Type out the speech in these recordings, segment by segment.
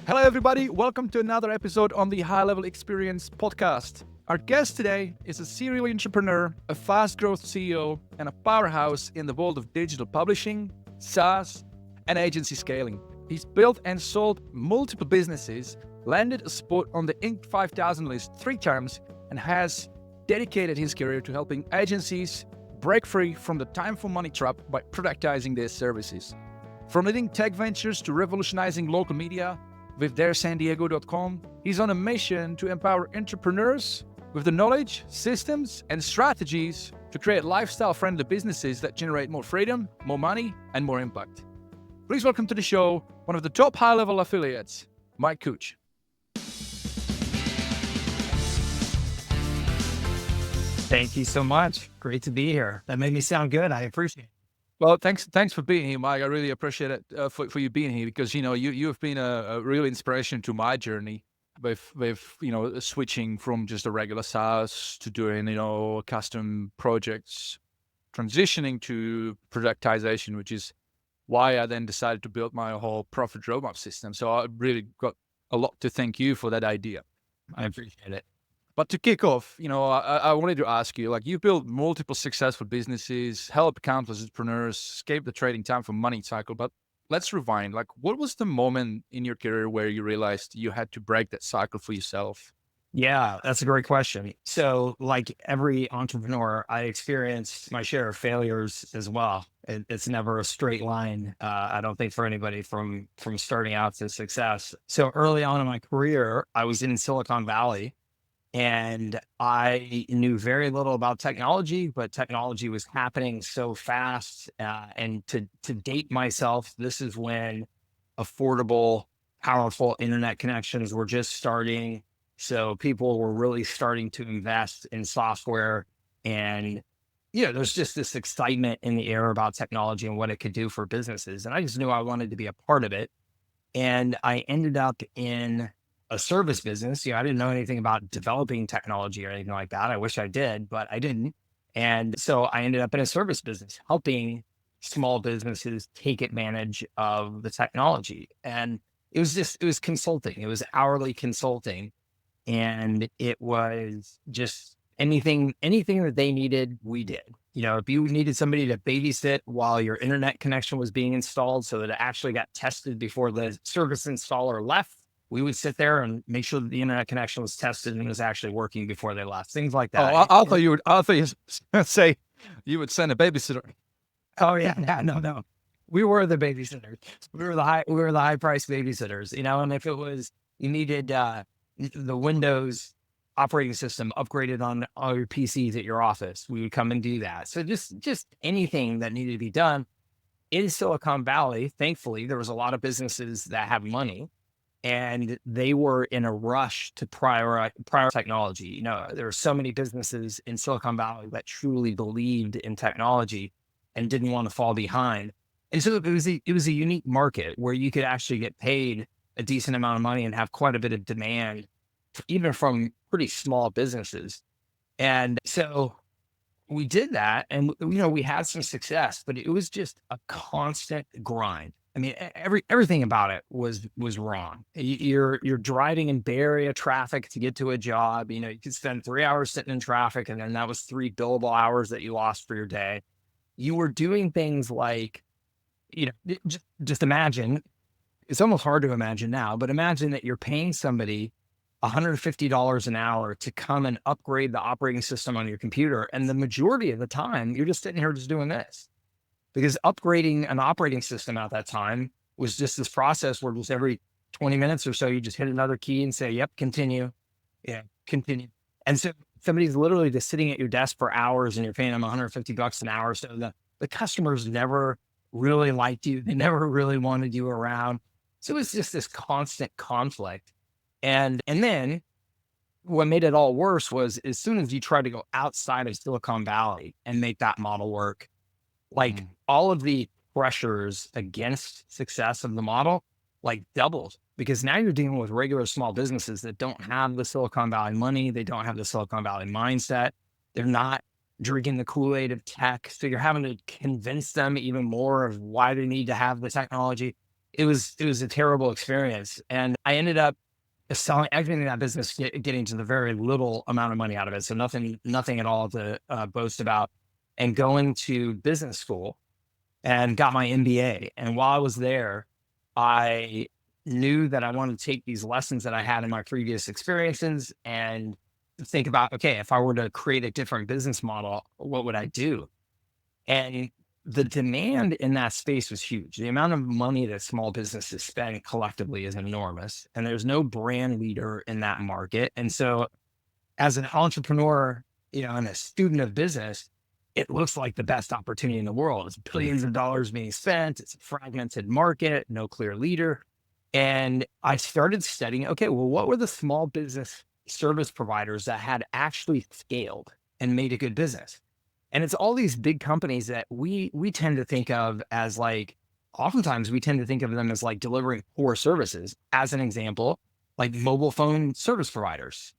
Hello, everybody. Welcome to another episode on the HighLevel Experience podcast. Our guest today is a serial entrepreneur, a fast growth CEO, and a powerhouse in the world of digital publishing, SaaS, and agency scaling. He's built and sold multiple businesses, landed a spot on the Inc. 5000 list 3 times, and has dedicated his career to helping agencies break free from the time for money trap by productizing their services. From leading tech ventures to revolutionizing local media with theirsandiego.com, he's on a mission to empower entrepreneurs with the knowledge, systems, and strategies to create lifestyle-friendly businesses that generate more freedom, more money, and more impact. Please welcome to the show one of the top HighLevel affiliates, Mike Cooch. Thank you so much. Great to be here. That made me sound good. I appreciate it. Well, thanks for being here, Mike. I really appreciate it for you being here because you have been a real inspiration to my journey with switching from just a regular SaaS to doing custom projects, transitioning to productization, which is why I then decided to build my whole profit roadmap system. So I really got a lot to thank you for that idea. I appreciate it. But to kick off, I wanted to ask you, you built multiple successful businesses, helped countless entrepreneurs escape the trading time for money cycle. But let's rewind. What was the moment in your career where you realized you had to break that cycle for yourself? Yeah, that's a great question. So like every entrepreneur, I experienced my share of failures as well. It's never a straight line. I don't think for anybody from starting out to success. So early on in my career, I was in Silicon Valley. And I knew very little about technology, but technology was happening so fast. And to date myself, this is when affordable, powerful internet connections were just starting. So people were really starting to invest in software. And, there's just this excitement in the air about technology and what it could do for businesses. And I just knew I wanted to be a part of it. And I ended up in a service business. I didn't know anything about developing technology or anything like that. I wish I did, but I didn't. And so I ended up in a service business, helping small businesses take advantage of the technology. And it was consulting. It was hourly consulting. And it was just anything that they needed, we did. If you needed somebody to babysit while your internet connection was being installed so that it actually got tested before the service installer left, we would sit there and make sure that the internet connection was tested and was actually working before they left. Things like that. Oh, I thought you would say you would send a babysitter. Oh yeah, no. We were the babysitters. We were the high price babysitters. And if it was you needed the Windows operating system upgraded on all your PCs at your office, we would come and do that. So just anything that needed to be done in Silicon Valley. Thankfully, there was a lot of businesses that have money. And they were in a rush to prior technology. There were so many businesses in Silicon Valley that truly believed in technology and didn't want to fall behind. And so it was a unique market where you could actually get paid a decent amount of money and have quite a bit of demand, even from pretty small businesses. And so we did that, and we had some success, but it was just a constant grind. I mean, everything about it was wrong. You're driving in Bay Area traffic to get to a job. You could spend 3 hours sitting in traffic, and then that was 3 billable hours that you lost for your day. You were doing things like, just imagine. It's almost hard to imagine now, but imagine that you're paying somebody $150 an hour to come and upgrade the operating system on your computer, and the majority of the time, you're just sitting here just doing this. Because upgrading an operating system at that time was just this process where just every 20 minutes or so, you just hit another key and say, yep, continue. Yeah, continue. And so somebody's literally just sitting at your desk for hours and you're paying them $150 an hour. So the customers never really liked you. They never really wanted you around. So it was just this constant conflict. And then what made it all worse was as soon as you tried to go outside of Silicon Valley and make that model work, all of the pressures against success of the model, doubled, because now you're dealing with regular small businesses that don't have the Silicon Valley money. They don't have the Silicon Valley mindset. They're not drinking the Kool-Aid of tech. So you're having to convince them even more of why they need to have the technology. it was a terrible experience. And I ended up selling, exiting that business, getting to the very little amount of money out of it. So nothing at all to boast about, and going to business school and got my MBA. And while I was there, I knew that I wanted to take these lessons that I had in my previous experiences and think about, okay, if I were to create a different business model, what would I do? And the demand in that space was huge. The amount of money that small businesses spend collectively is enormous, and there's no brand leader in that market. And so as an entrepreneur, and a student of business, it looks like the best opportunity in the world. It's billions of dollars being spent. It's a fragmented market, no clear leader. And I started studying, okay, well, what were the small business service providers that had actually scaled and made a good business? And it's all these big companies that we tend to think of as like, oftentimes we tend to think of them as like delivering poor services. As an example, like mobile phone service providers,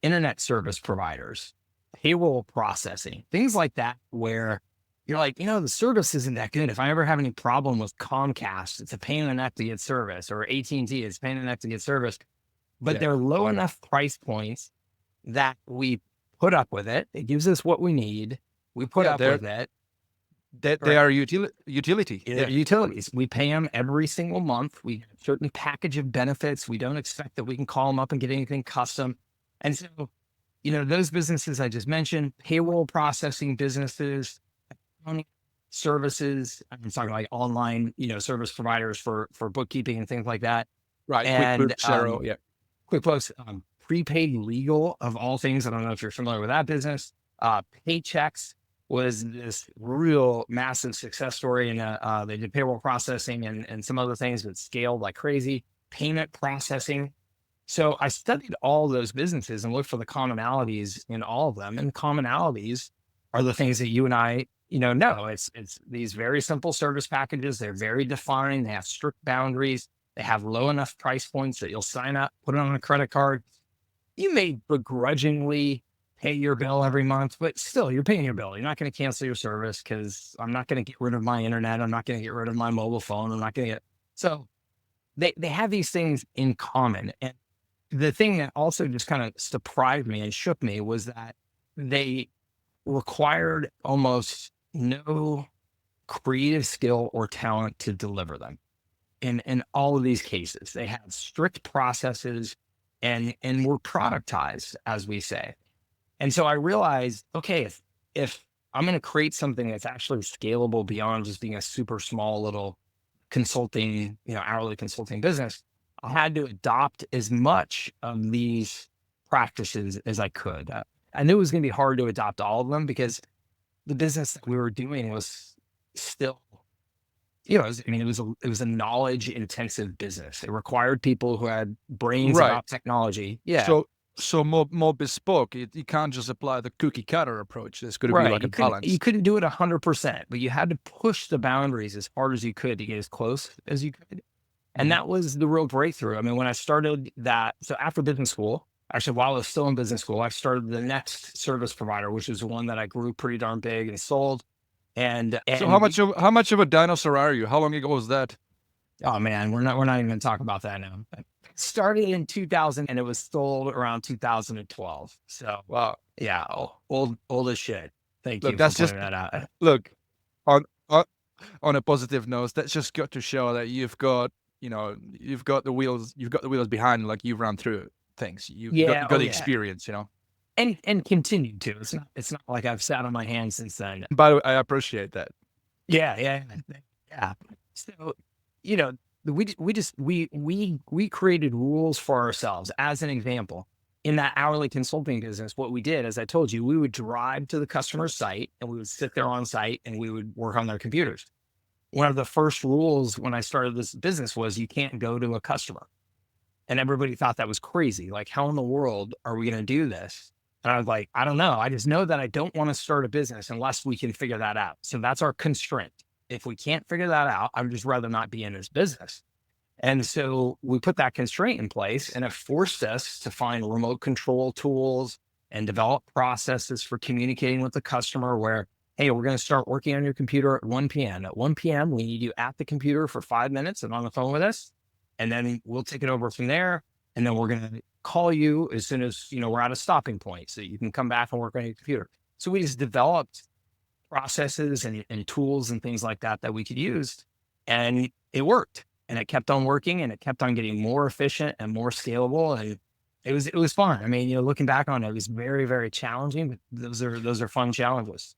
internet service providers, payroll processing, things like that, where you're like, the service isn't that good. If I ever have any problem with Comcast, it's a pain in the neck to get service, or AT&T, it's a pain in the neck to get service. But they're low enough price points that we put up with it. It gives us what we need. We put up with it. They are utility. They're utilities. We pay them every single month. We have a certain package of benefits. We don't expect that we can call them up and get anything custom. And so, those businesses I just mentioned, payroll processing businesses, accounting services, I'm talking like online, service providers for bookkeeping and things like that. Right. And QuickBooks, Xero, QuickBooks, prepaid legal of all things. I don't know if you're familiar with that business. Paychecks was this real massive success story. And they did payroll processing and some other things that scaled like crazy. Payment processing. So I studied all those businesses and looked for the commonalities in all of them. And commonalities are the things that you and I, know. It's these very simple service packages. They're very defined. They have strict boundaries. They have low enough price points that you'll sign up, put it on a credit card. You may begrudgingly pay your bill every month, but still you're paying your bill. You're not going to cancel your service because I'm not going to get rid of my internet. I'm not going to get rid of my mobile phone. I'm not going to get, so they have these things in common. And the thing that also just kind of surprised me and shook me was that they required almost no creative skill or talent to deliver them. In all of these cases, they had strict processes and were productized, as we say. And so I realized, okay, if I'm going to create something that's actually scalable beyond just being a super small little consulting, hourly consulting business, I had to adopt as much of these practices as I could. I knew it was going to be hard to adopt all of them because the business that we were doing was still, it was a knowledge intensive business. It required people who had brains about technology. Yeah. So more bespoke. You can't just apply the cookie cutter approach. There's going to be like a balance. You couldn't do it 100%, but you had to push the boundaries as hard as you could to get as close as you could. And that was the real breakthrough. I mean, when I started that, so after business school, actually, while I was still in business school, I started the next service provider, which is one that I grew pretty darn big and sold. And so how much of a dinosaur are you? How long ago was that? Oh man, we're not even going to talk about that now. Started in 2000 and it was sold around 2012. So wow, yeah, old as shit. Thank you. That's for just that out. Look, on a positive note, that's just got to show that you've got the wheels behind, like you've run through things. You've got the experience, and continued to. It's not like I've sat on my hands since then. By the way, I appreciate that. Yeah. So, we created rules for ourselves. As an example, in that hourly consulting business, what we did, as I told you, we would drive to the customer's site and we would sit there on site and we would work on their computers. One of the first rules when I started this business was you can't go to a customer. And everybody thought that was crazy. Like, how in the world are we going to do this? And I was like, I don't know. I just know that I don't want to start a business unless we can figure that out. So that's our constraint. If we can't figure that out, I'd just rather not be in this business. And so we put that constraint in place, and it forced us to find remote control tools and develop processes for communicating with the customer where hey, we're going to start working on your computer at 1 p.m. At 1 p.m., we need you at the computer for 5 minutes and on the phone with us. And then we'll take it over from there. And then we're going to call you as soon as, we're at a stopping point so you can come back and work on your computer. So we just developed processes and tools and things like that we could use. And it worked. And it kept on working and it kept on getting more efficient and more scalable. And it was fun. I mean, looking back on it, it was very, very challenging, but those are fun challenges.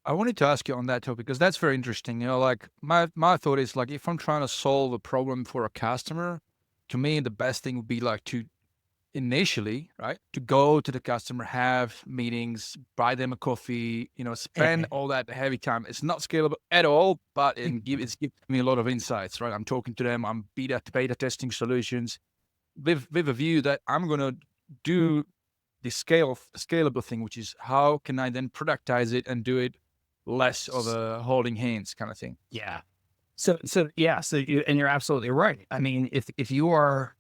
I wanted to ask you on that topic because that's very interesting. Like my thought is like, if I'm trying to solve a problem for a customer, to me, the best thing would be like to initially, right, to go to the customer, have meetings, buy them a coffee, spend all that heavy time. It's not scalable at all, but it's giving me a lot of insights, right? I'm talking to them, I'm beta testing solutions with a view that I'm going to do the scalable thing, which is how can I then productize it and do it less of a holding hands kind of thing. Yeah. So you're absolutely right. I mean, if you are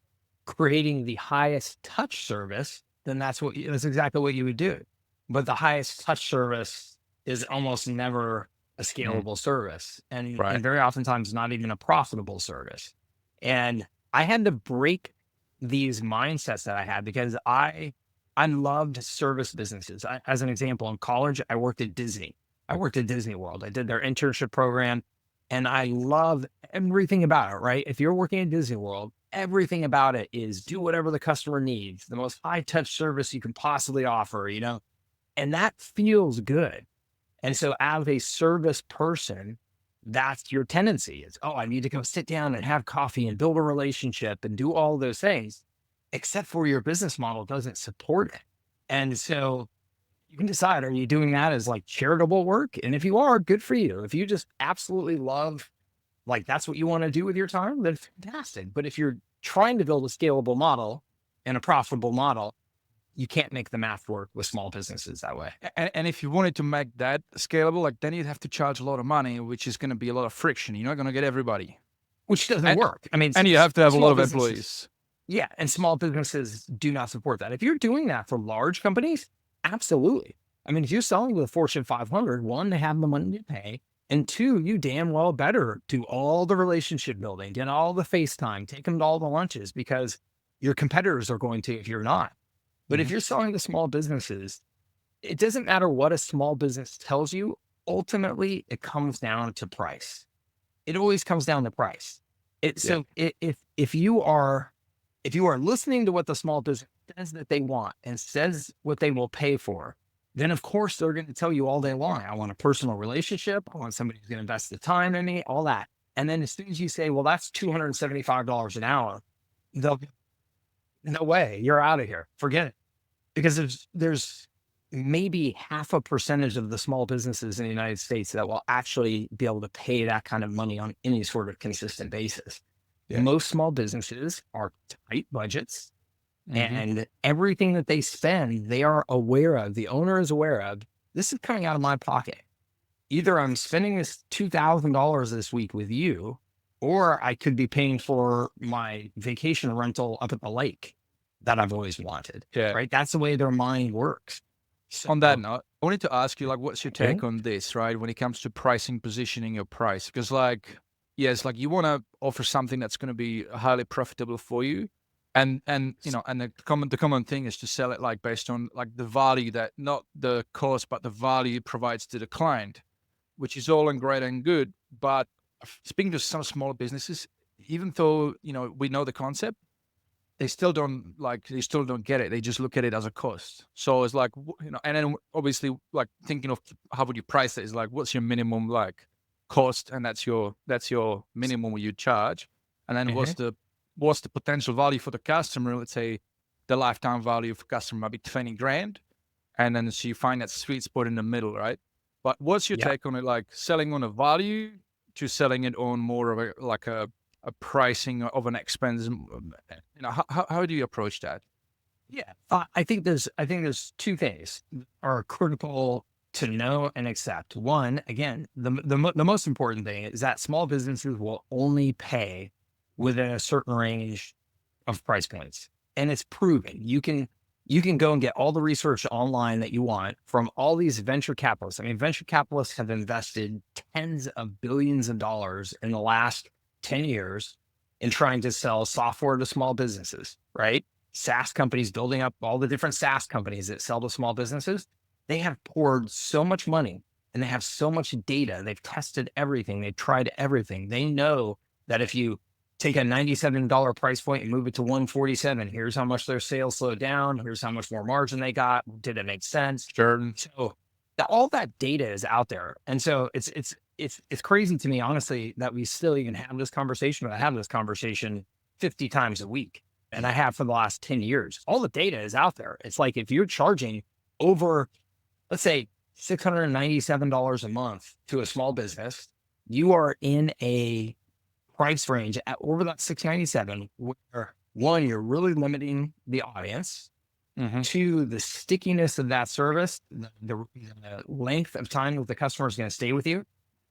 creating the highest touch service, then that's exactly what you would do. But the highest touch service is almost never a scalable service, and very oftentimes not even a profitable service. And I had to break these mindsets that I had because I loved service businesses. As an example, in college, I worked at Disney. I worked at Disney World. I did their internship program and I love everything about it, right? If you're working at Disney World, everything about it is do whatever the customer needs, the most high touch service you can possibly offer, and that feels good. And so as a service person, that's your tendency is, oh, I need to go sit down and have coffee and build a relationship and do all those things, except for your business model doesn't support it. And so you can decide, are you doing that as like charitable work? And if you are, good for you. If you just absolutely love, like that's what you want to do with your time, then fantastic. But if you're trying to build a scalable model and a profitable model, you can't make the math work with small businesses that way. And if you wanted to make that scalable, like then you'd have to charge a lot of money, which is going to be a lot of friction. You're not going to get everybody. Which doesn't work. I mean, and you have to have a lot of employees. Yeah. And small businesses do not support that. If you're doing that for large companies, absolutely. I mean, if you're selling to the Fortune 500, one, they have the money to pay. And two, you damn well better do all the relationship building, get all the FaceTime, take them to all the lunches because your competitors are going to if you're not. But if you're selling to small businesses, it doesn't matter what a small business tells you. Ultimately, it comes down to price. It always comes down to price. So if you are listening to what the small business says that they want and says what they will pay for, then of course they're going to tell you all day long, I want a personal relationship. I want somebody who's going to invest the time in me, all that. And then as soon as you say, well, that's $275 an hour, they'll be, no way, you're out of here. Forget it. Because there's maybe 0.5% of the small businesses in the United States that will actually be able to pay that kind of money on any sort of consistent basis. Yeah. Most small businesses are tight budgets. And everything that they spend, they are aware of, the owner is aware of, this is coming out of my pocket. Either I'm spending this $2,000 this week with you, or I could be paying for my vacation rental up at the lake that I've always wanted. Yeah. Right. That's the way their mind works. So, on that note, I wanted to ask you, like, what's your take on this, right? When it comes to pricing, positioning your price, because yes, you want to offer something that's going to be highly profitable for you. And the common thing is to sell it like based on like the value that, not the cost, but the value it provides to the client, which is all and great and good. But speaking to some small businesses, even though, we know the concept, they still don't get it. They just look at it as a cost. So it's like, and then obviously like thinking of how would you price it is like, what's your minimum like cost? And that's your minimum you charge. And then what's the potential value for the customer? Let's say the lifetime value of customer might be 20 grand. And then so you find that sweet spot in the middle, right? But what's your take on it? Like selling on a value to selling it on more of a pricing of an expense? How do you approach that? Yeah, I think there's two things are critical to know and accept. One, again, the most important thing is that small businesses will only pay within a certain range of price points, and it's proven. You can You can go and get all the research online that you want from all these venture capitalists. I mean, venture capitalists have invested tens of billions of dollars in the last 10 years in trying to sell software to small businesses, right? SaaS companies, building up all the different SaaS companies that sell to small businesses. They have poured so much money and they have so much data. They've tested everything. They've tried everything. They know that if you take a $97 price point and move it to 147, here's how much their sales slowed down. Here's how much more margin they got. Did it make sense? Sure. So all that data is out there. And so it's crazy to me, honestly, that we still even have this conversation. But I have this conversation 50 times a week. And I have for the last 10 years. All the data is out there. It's like if you're charging over, let's say, $697 a month to a small business, you are in a price range at over that 697, where one, you're really limiting the audience. Two, the stickiness of that service, the length of time that the customer is going to stay with you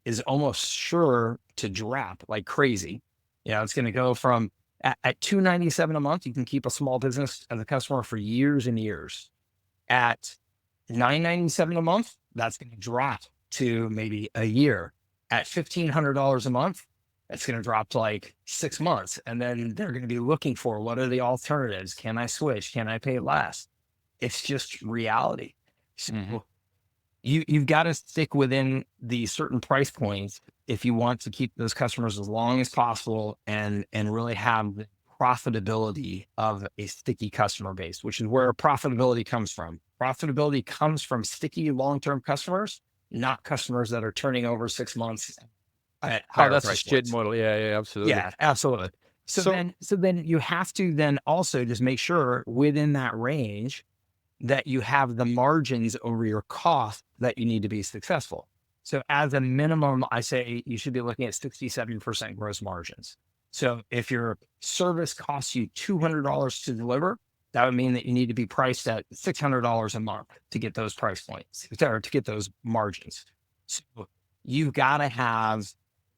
is almost sure to drop like crazy. It's going to go from at $297 a month, you can keep a small business as a customer for years and years. At $997 a month, that's going to drop to maybe a year. At $1,500 a month, it's going to drop to like 6 months. And then they're going to be looking for, what are the alternatives? Can I switch? Can I pay less? It's just reality. So you've got to stick within the certain price points if you want to keep those customers as long as possible and really have the profitability of a sticky customer base, which is where profitability comes from. Profitability comes from sticky long-term customers, not customers that are turning over 6 months at higher That's a price shit points. model. Yeah, absolutely. Yeah, absolutely. So then you have to then also just make sure within that range that you have the margins over your cost that you need to be successful. So as a minimum, I say you should be looking at 67% gross margins. So if your service costs you $200 to deliver, that would mean that you need to be priced at $600 a month to get those price points, or to get those margins. So you've got to have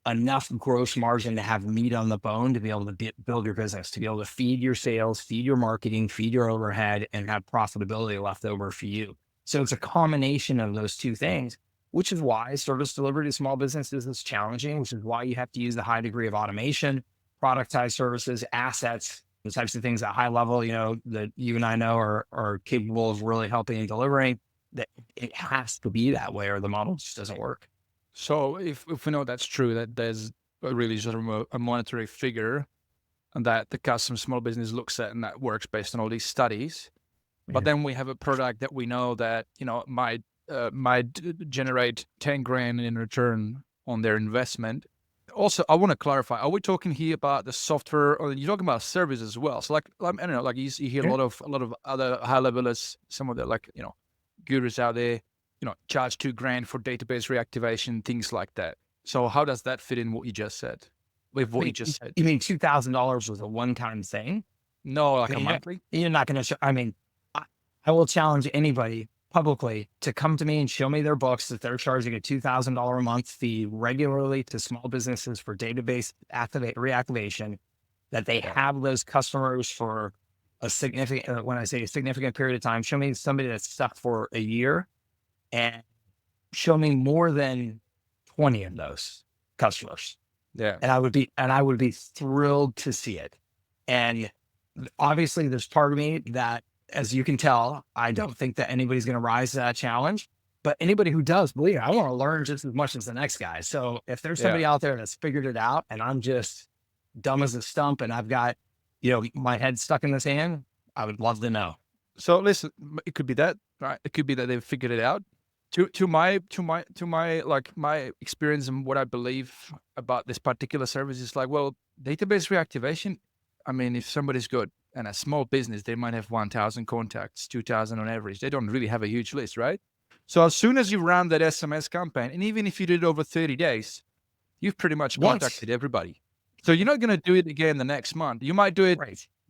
enough gross margin to have meat on the bone to be able to build your business, to be able to feed your sales, feed your marketing, feed your overhead, and have profitability left over for you. So it's a combination of those two things, which is why service delivery to small businesses is challenging, which is why you have to use the high degree of automation, productized services, assets, the types of things at HighLevel, that you and I know are capable of really helping and delivering. That it has to be that way or the model just doesn't work. So if we know that's true, that there's really sort of a monetary figure that the custom small business looks at and that works based on all these studies, but then we have a product that we know that, might generate 10 grand in return on their investment. Also, I want to clarify, are we talking here about the software or you're talking about service as well? So I don't know, like you hear a lot of other high levelers, some of the gurus out there, charge 2 grand for database reactivation, things like that. So how does that fit in what you just said? With what you just said? You mean $2,000 was a one-time thing? No, like a monthly? You're not going to I will challenge anybody publicly to come to me and show me their books that they're charging a $2,000 a month fee regularly to small businesses for database reactivation, that they have those customers for a significant, when I say a significant period of time. Show me somebody that's stuck for a year and show me more than 20 of those customers. Yeah. And I would be thrilled to see it. And obviously there's part of me that, as you can tell, I don't think that anybody's going to rise to that challenge, but anybody who does, believe me, I want to learn just as much as the next guy. So if there's somebody out there that's figured it out and I'm just dumb as a stump and I've got, my head stuck in the sand, I would love to know. So listen, it could be that, right? It could be that they've figured it out. To my my experience and what I believe about this particular service is database reactivation. I mean, if somebody's good and a small business, they might have 1,000 contacts, 2,000 on average. They don't really have a huge list, right? So as soon as you run that SMS campaign, and even if you did it over 30 days, you've pretty much contacted everybody. So you're not going to do it again the next month. You might do it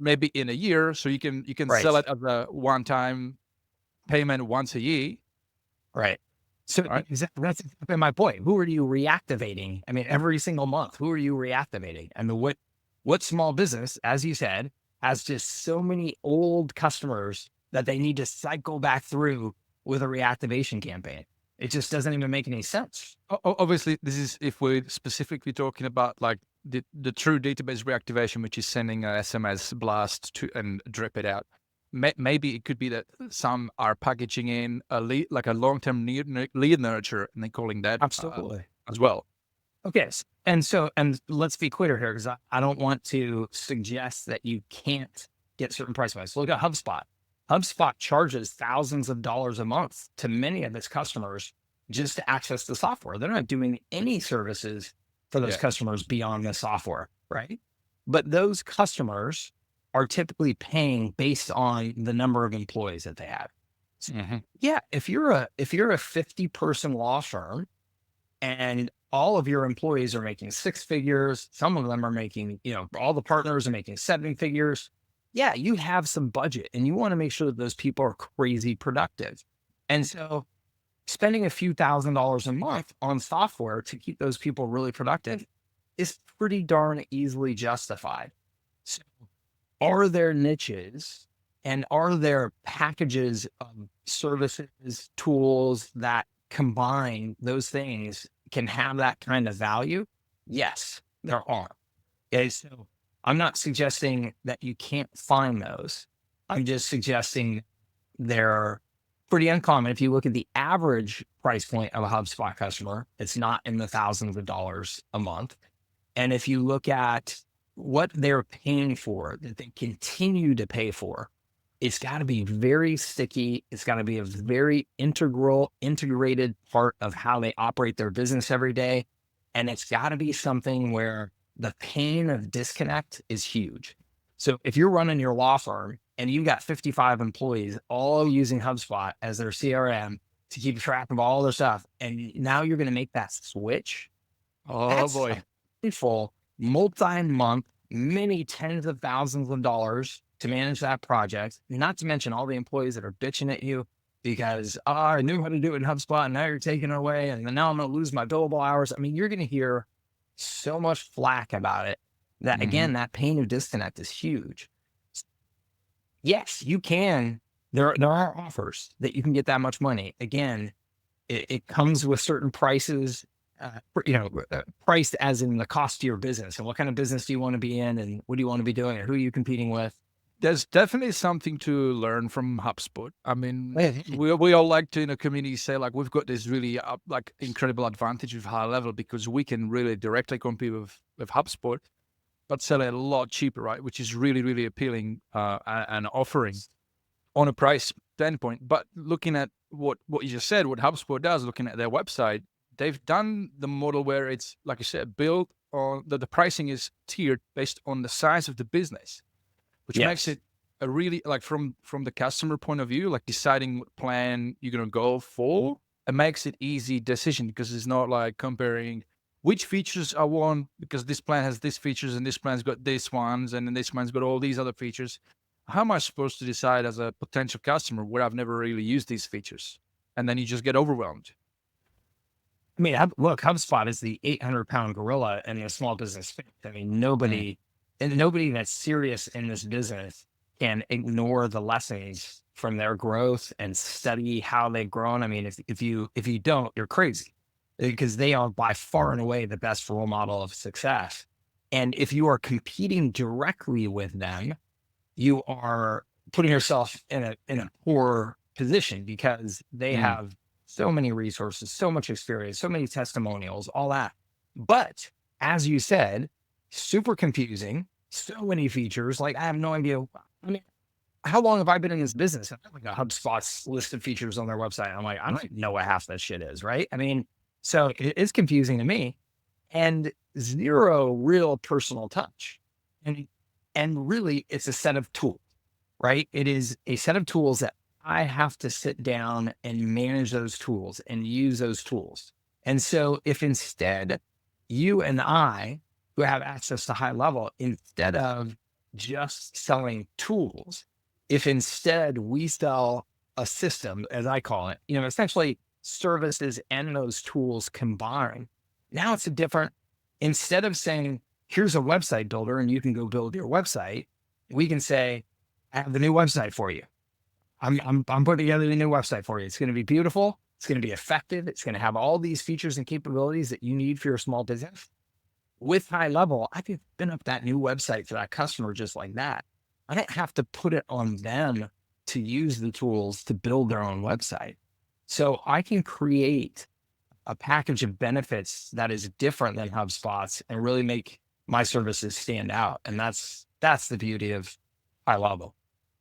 maybe in a year, so you can sell it as a one-time payment once a year. Right. So that's exactly my point. Who are you reactivating? I mean, every single month, who are you reactivating? I mean, what small business, as you said, has just so many old customers that they need to cycle back through with a reactivation campaign. It just doesn't even make any sense. Obviously, this is if we're specifically talking about like the true database reactivation, which is sending a SMS blast to and drip it out. Maybe it could be that some are packaging in a lead, like a long-term lead nurture, and they're calling that Absolutely. as well. Okay. And let's be clear here, because I don't want to suggest that you can't get certain price points. Look at HubSpot. HubSpot charges thousands of dollars a month to many of its customers just to access the software. They're not doing any services for those customers beyond the software, right? But those customers are typically paying based on the number of employees that they have. So, yeah, if you're a 50-person law firm and all of your employees are making 6 figures, some of them are making, all the partners are making 7 figures. Yeah, you have some budget and you want to make sure that those people are crazy productive. And so spending a few $1,000s a month on software to keep those people really productive is pretty darn easily justified. So are there niches and are there packages of services, tools that combine those things can have that kind of value? Yes, there are. Okay, so I'm not suggesting that you can't find those. I'm just suggesting they're pretty uncommon. If you look at the average price point of a HubSpot customer, it's not in the thousands of dollars a month. And if you look at what they're paying for, that they continue to pay for, it's got to be very sticky. It's got to be a very integrated part of how they operate their business every day. And it's got to be something where the pain of disconnect is huge. So if you're running your law firm and you've got 55 employees all using HubSpot as their CRM to keep track of all their stuff, and now you're going to make that switch. Oh boy. Full multi-month, many tens of thousands of dollars to manage that project, not to mention all the employees that are bitching at you because I knew how to do it in HubSpot and now you're taking it away and now I'm going to lose my billable hours. I mean, you're going to hear so much flack about it that again, that pain of disconnect is huge. Yes, you can. There are offers that you can get that much money. Again, it comes with certain prices, priced as in the cost to your business and what kind of business do you want to be in and what do you want to be doing and who are you competing with? There's definitely something to learn from HubSpot. I mean, we all like to in a community say like we've got this really incredible advantage with HighLevel because we can really directly compete with HubSpot, but sell it a lot cheaper, right? Which is really, really appealing and offering on a price standpoint. But looking at what you just said, what HubSpot does, looking at their website, they've done the model where it's, like I said, built on the pricing is tiered based on the size of the business, which makes it a really, like from the customer point of view, like deciding what plan you're going to go for, it makes it easy decision because it's not like comparing which features I want because this plan has these features and this plan's got these ones and then this one's got all these other features. How am I supposed to decide as a potential customer where I've never really used these features? And then you just get overwhelmed. I mean, look, HubSpot is the 800-pound gorilla in a small business. I mean, nobody that's serious in this business can ignore the lessons from their growth and study how they've grown. I mean, if you don't, you're crazy because they are by far and away the best role model of success. And if you are competing directly with them, you are putting yourself in a poor position because they have so many resources, so much experience, so many testimonials, all that. But as you said, super confusing, so many features. Like I have no idea. I mean, how long have I been in this business? I have like a HubSpot's list of features on their website. I'm like, I don't even know what half that shit is, right? I mean, so it is confusing to me and zero real personal touch. And really it's a set of tools, right? It is a set of tools that I have to sit down and manage those tools and use those tools. And so if instead you and I who have access to HighLevel, instead of just selling tools, if instead we sell a system, as I call it, essentially services and those tools combined, now it's instead of saying, here's a website builder and you can go build your website, we can say, I have the new website for you. I'm putting together a new website for you. It's going to be beautiful. It's going to be effective. It's going to have all these features and capabilities that you need for your small business. With HighLevel, I can spin up that new website for that customer just like that. I don't have to put it on them to use the tools to build their own website. So I can create a package of benefits that is different than HubSpot's and really make my services stand out. And that's the beauty of HighLevel.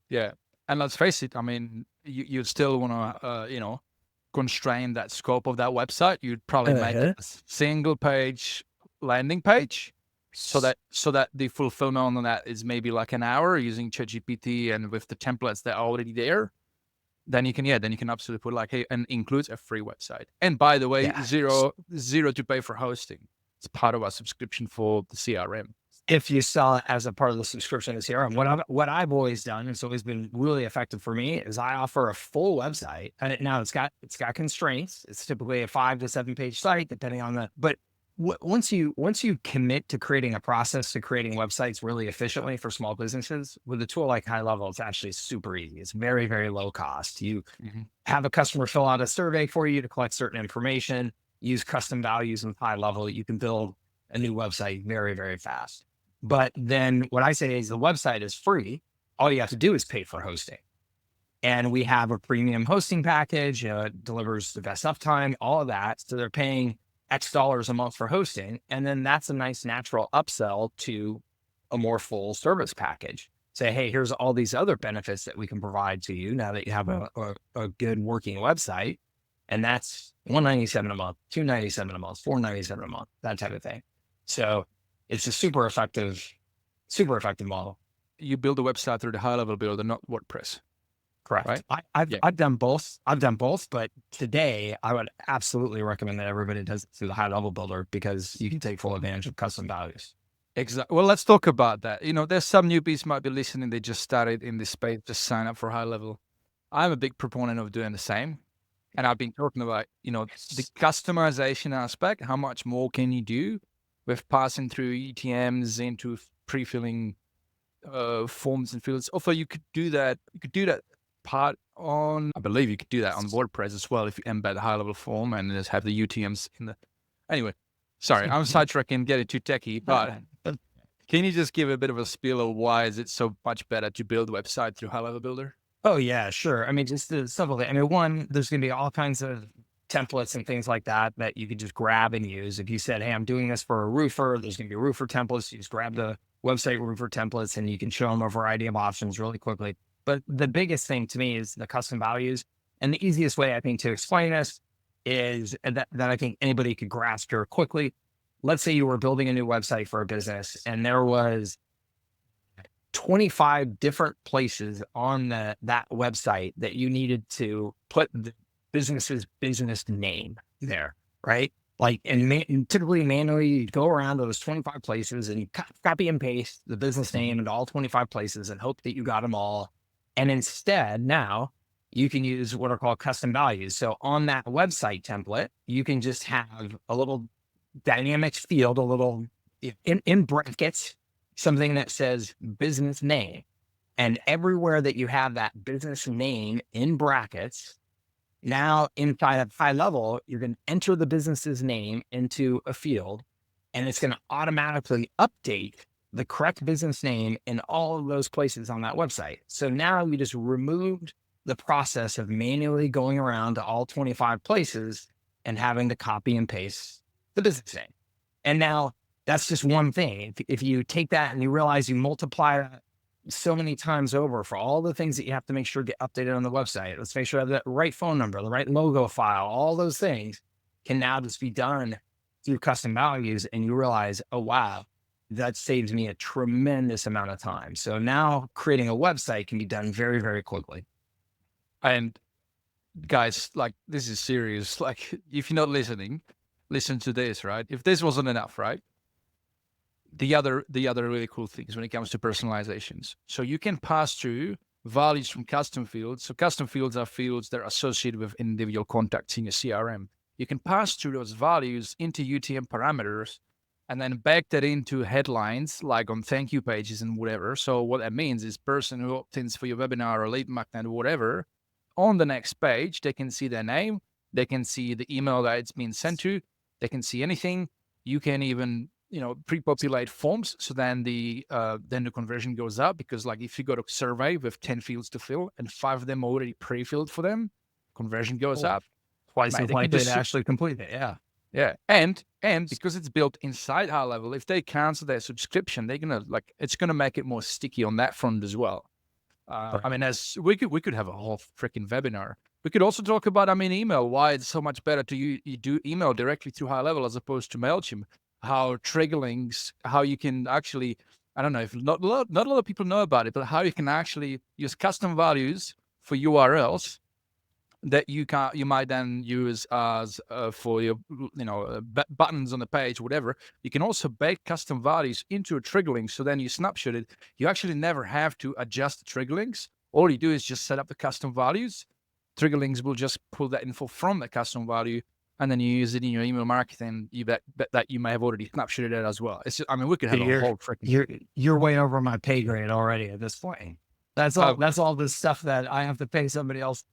Yeah. And let's face it, I mean, you still want to, constrain that scope of that website. You'd probably make a single page landing page so that the fulfillment on that is maybe like an hour using ChatGPT and with the templates that are already there. Then you can absolutely put like, hey, and includes a free website. And by the way, zero to pay for hosting. It's part of our subscription for the CRM. If you sell it as a part of the subscription to CRM, what I've always done, and it's always been really effective for me, is I offer a full website. And now it's got constraints. It's typically a 5 to 7 page site, depending on but once you commit to creating a process to creating websites really efficiently for small businesses with a tool like HighLevel, it's actually super easy. It's very, very low cost. You have a customer fill out a survey for you to collect certain information, use custom values with HighLevel. You can build a new website very, very fast. But then what I say is the website is free. All you have to do is pay for hosting. And we have a premium hosting package, it delivers the best uptime, all of that. So they're paying X dollars a month for hosting. And then that's a nice natural upsell to a more full service package. Say, hey, here's all these other benefits that we can provide to you now that you have a good working website. And that's $197 a month, $297 a month, $497 a month, that type of thing. So it's a super effective model. You build a website through the HighLevel builder, not WordPress. Correct. Right? I've done both. But today I would absolutely recommend that everybody does it through the HighLevel builder because you can take full advantage of custom values. Exactly. Well, let's talk about that. There's some newbies might be listening. They just started in this space, just sign up for HighLevel. I'm a big proponent of doing the same. And I've been talking about, the customization aspect. How much more can you do with passing through ETMs into pre-filling forms and fields? Also, you could do that part on, I believe you could do that on WordPress as well if you embed the HighLevel form and just have the UTMs in the. Anyway, sorry, I'm sidetracking, getting too techie, but can you just give a bit of a spiel of why is it so much better to build a website through HighLevel Builder? Oh yeah, sure. I mean, just the simple thing. I mean, one, there's going to be all kinds of templates and things like that you could just grab and use. If you said, hey, I'm doing this for a roofer, there's going to be roofer templates. You just grab the website roofer templates and you can show them a variety of options really quickly. But the biggest thing to me is the custom values. And the easiest way I think to explain this is that I think anybody could grasp here quickly. Let's say you were building a new website for a business and there was 25 different places on that website that you needed to put the business's business name there, right? Like, and typically manually you'd go around those 25 places and you copy and paste the business name into all 25 places and hope that you got them all. And instead now you can use what are called custom values. So on that website template, you can just have a little dynamic field, a little in brackets, something that says business name. And everywhere that you have that business name in brackets, now inside of HighLevel, you're going to enter the business's name into a field and it's going to automatically update the correct business name in all of those places on that website. So now you just removed the process of manually going around to all 25 places and having to copy and paste the business name. And now that's just one thing. If you take that and you realize you multiply that so many times over for all the things that you have to make sure get updated on the website, let's make sure you have the right phone number, the right logo file, all those things can now just be done through custom values. And you realize, oh, wow, that saves me a tremendous amount of time. So now creating a website can be done very, very quickly. And guys, like, this is serious. Like, if you're not listening, listen to this, right? If this wasn't enough, right? The other really cool things when it comes to personalizations. So you can pass through values from custom fields. So custom fields are fields that are associated with individual contacts in your CRM. You can pass through those values into UTM parameters and then back that into headlines like on thank you pages and whatever. So what that means is person who opts for your webinar or lead magnet or whatever, on the next page, they can see their name, they can see the email that it's been sent to, they can see anything. You can even, pre-populate forms. So then the conversion goes up, because like if you got a survey with 10 fields to fill and 5 of them already pre-filled for them, conversion goes up. Twice as They can likely just to actually complete it. Yeah. yeah, and because it's built inside HighLevel, if they cancel their subscription, they're gonna it's gonna make it more sticky on that front as well. I mean, as we could have a whole freaking webinar. We could also talk about, email. Why it's so much better to you do email directly through HighLevel as opposed to Mailchimp. How trigger links, how you can actually, I don't know if not a lot of people know about it, but how you can actually use custom values for URLs that you might then use as for your buttons on the page, whatever. You can also bake custom values into a trigger link, so then you snapshot it. You actually never have to adjust the trigger links. All you do is just set up the custom values. Trigger links will just pull that info from the custom value, and then you use it in your email marketing. You bet that you may have already snapshotted it as well. It's just, we could have a whole freaking. You're way over my pay grade already at this point. That's all this stuff that I have to pay somebody else.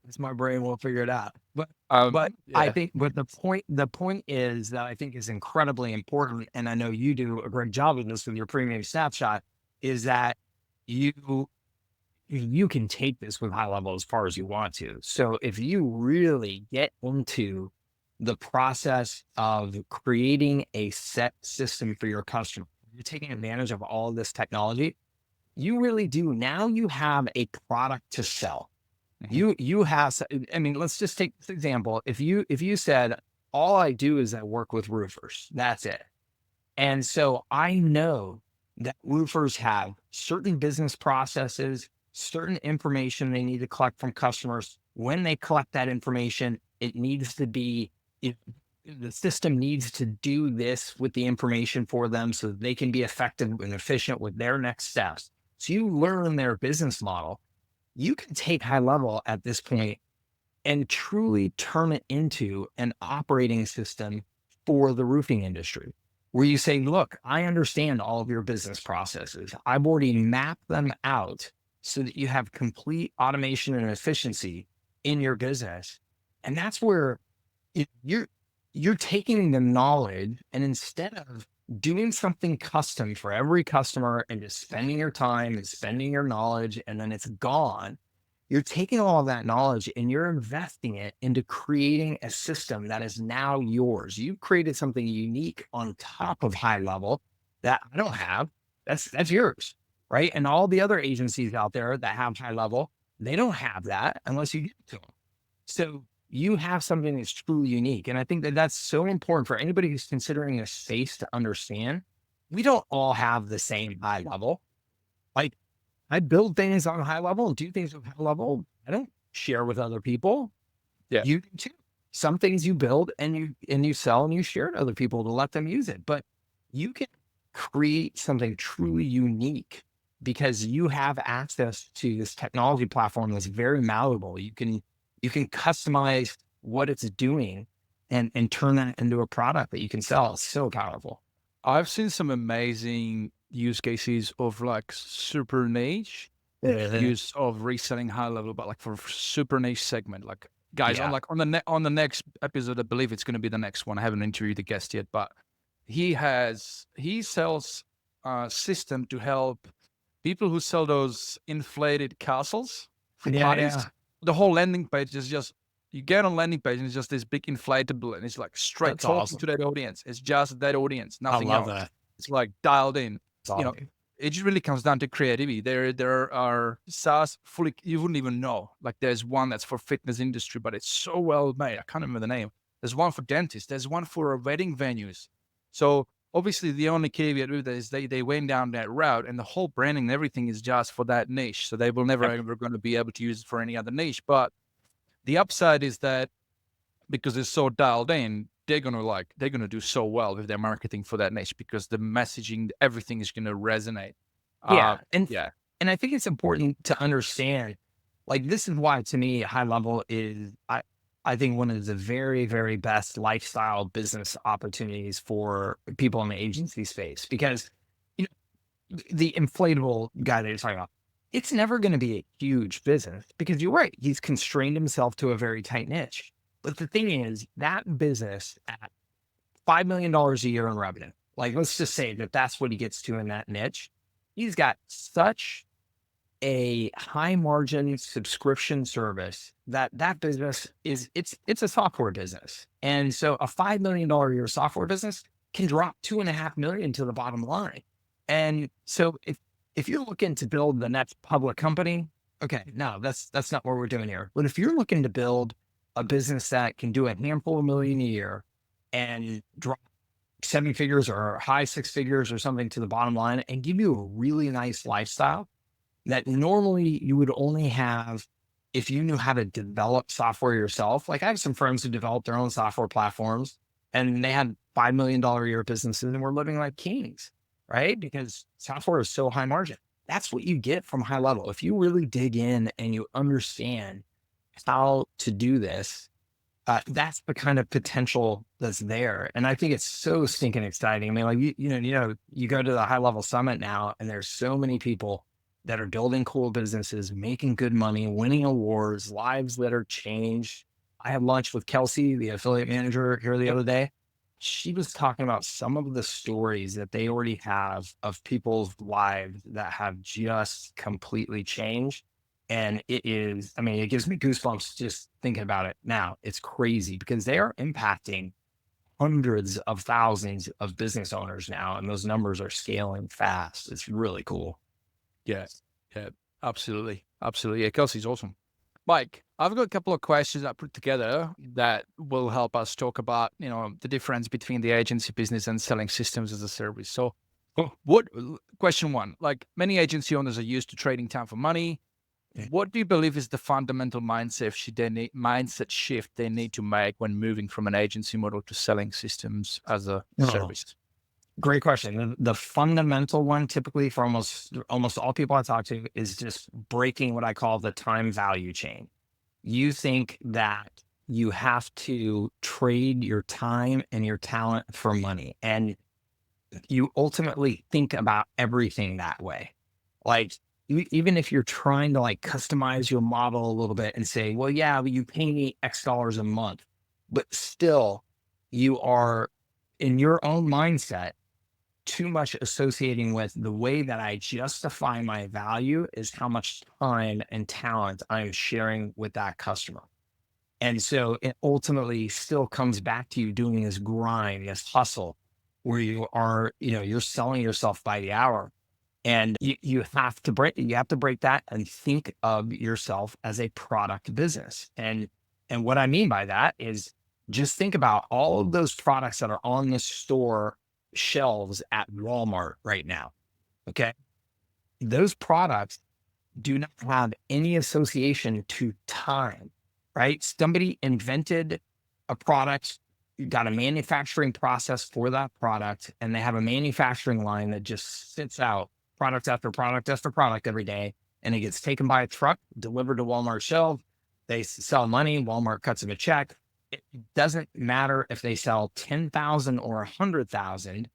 It's my brain will figure it out. But Yeah. I think, but the point is that I think is incredibly important, and I know you do a great job of this with your premium snapshot, is that you can take this with HighLevel as far as you want to. So if you really get into the process of creating a set system for your customer, you're taking advantage of all of this technology, you really do. Now you have a product to sell. You have, let's just take this example. If you said, all I do is I work with roofers, that's it. And so I know that roofers have certain business processes, certain information they need to collect from customers. When they collect that information, it needs to be, the system needs to do this with the information for them so that they can be effective and efficient with their next steps. So you learn their business model. You can take HighLevel at this point and truly turn it into an operating system for the roofing industry, where you say, look, I understand all of your business processes. I've already mapped them out so that you have complete automation and efficiency in your business. And that's where you're taking the knowledge, and instead of doing something custom for every customer and just spending your time and spending your knowledge and then it's gone, you're taking all of that knowledge and you're investing it into creating a system that is now yours. You've created something unique on top of HighLevel that I don't have. That's yours, right? And all the other agencies out there that have HighLevel, they don't have that unless you give it to them. So you have something that's truly unique. And I think that that's so important for anybody who's considering a space to understand. We don't all have the same HighLevel. Like, I build things on HighLevel and do things with HighLevel. I don't share with other people. Yeah. You do too. Some things you build and you sell and you share to other people to let them use it. But you can create something truly unique because you have access to this technology platform that's very malleable. You can customize what it's doing and turn that into a product that you can sell. It's so powerful. I've seen some amazing use cases of like super niche use of reselling HighLevel, but like for super niche segment. Like guys, on the next episode, I believe it's going to be the next one. I haven't interviewed the guest yet, but he sells a system to help people who sell those inflated castles for parties. Yeah. The whole landing page is just, you get on landing page and it's just this big inflatable and it's like straight That's talking awesome. to that audience. It's just that audience, nothing I love else. That. It's like dialed in. Awesome. It just really comes down to creativity. There are SaaS fully, you wouldn't even know. Like there's one that's for fitness industry, but it's so well made. I can't remember the name. There's one for dentists. There's one for wedding venues. So obviously the only caveat with that is they went down that route and the whole branding and everything is just for that niche. So they will never ever going to be able to use it for any other niche. But the upside is that because it's so dialed in, they're gonna do so well with their marketing for that niche because the messaging, everything is gonna resonate. And I think it's important to understand, like, this is why to me HighLevel is I think, one of the very, very best lifestyle business opportunities for people in the agency space, because, you know, the inflatable guy that you're talking about, it's never going to be a huge business because you're right. He's constrained himself to a very tight niche. But the thing is, that business at $5 million a year in revenue, like, let's just say that that's what he gets to in that niche. He's got such a high margin subscription service that business is, it's a software business. And so a $5 million a year software business can drop 2.5 million to the bottom line. And so if you're looking to build the next public company, okay, no, that's not what we're doing here. But if you're looking to build a business that can do a handful of million a year and drop 7 figures or high 6 figures or something to the bottom line and give you a really nice lifestyle that normally you would only have if you knew how to develop software yourself. Like, I have some friends who develop their own software platforms and they had $5 million a year businesses and were living like kings, right? Because software is so high margin. That's what you get from HighLevel. If you really dig in and you understand how to do this, that's the kind of potential that's there. And I think it's so stinking exciting. I mean, like, you go to the HighLevel Summit now and there's so many people that are building cool businesses, making good money, winning awards, lives that are changed. I had lunch with Kelsey, the affiliate manager, here the other day. She was talking about some of the stories that they already have of people's lives that have just completely changed. And it is, I mean, it gives me goosebumps just thinking about it now. It's crazy because they are impacting hundreds of thousands of business owners now, and those numbers are scaling fast. It's really cool. Yeah, yeah, absolutely. Absolutely. Yeah, Kelsey's awesome. Mike, I've got a couple of questions I put together that will help us talk about, the difference between the agency business and selling systems as a service. So question one, like, many agency owners are used to trading time for money. Yeah. What do you believe is the fundamental mindset shift they need to make when moving from an agency model to selling systems as a service? Great question. The fundamental one, typically for almost all people I talk to, is just breaking what I call the time value chain. You think that you have to trade your time and your talent for money, and you ultimately think about everything that way. Like, even if you're trying to, like, customize your model a little bit and say, well, yeah, you pay me X dollars a month, but still you are, in your own mindset, too much associating with the way that I justify my value is how much time and talent I'm sharing with that customer. And so it ultimately still comes back to you doing this grind, this hustle, where you are, you're selling yourself by the hour. And you have to break that and think of yourself as a product business. And what I mean by that is, just think about all of those products that are on the store shelves at Walmart right now. Okay. Those products do not have any association to time, right? Somebody invented a product, got a manufacturing process for that product, and they have a manufacturing line that just sits out product after product after product every day. And it gets taken by a truck, delivered to Walmart shelf. They sell money. Walmart cuts them a check. It doesn't matter if they sell 10,000 or 100,000.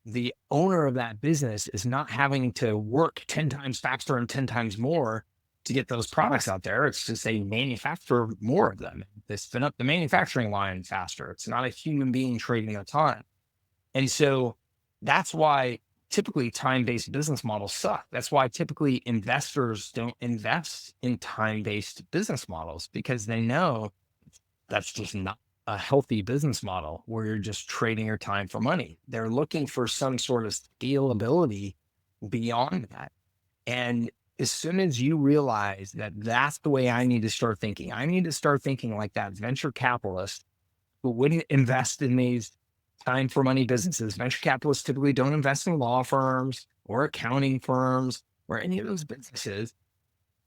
The owner of that business is not having to work 10 times faster and 10 times more to get those products out there. It's just they manufacture more of them. They spin up the manufacturing line faster. It's not a human being trading their time. And so that's why typically time-based business models suck. That's why typically investors don't invest in time-based business models, because they know that's just not a healthy business model where you're just trading your time for money. They're looking for some sort of scalability beyond that. And as soon as you realize that that's the way I need to start thinking like that venture capitalist who wouldn't invest in these time for money businesses. Venture capitalists typically don't invest in law firms or accounting firms or any of those businesses,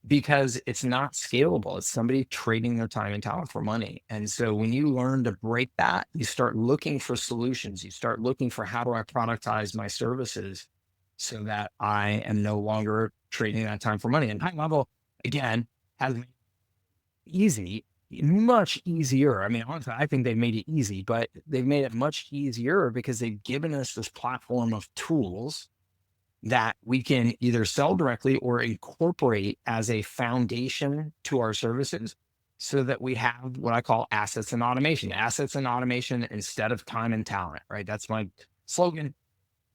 because it's not scalable. It's somebody trading their time and talent for money. And so when you learn to break that, you start looking for solutions. You start looking for, how do I productize my services so that I am no longer trading that time for money? And HighLevel, again, has made it easy much easier. I mean, honestly, I think they've made it easy, but they've made it much easier because they've given us this platform of tools that we can either sell directly or incorporate as a foundation to our services so that we have what I call assets and automation instead of time and talent, right? That's my slogan.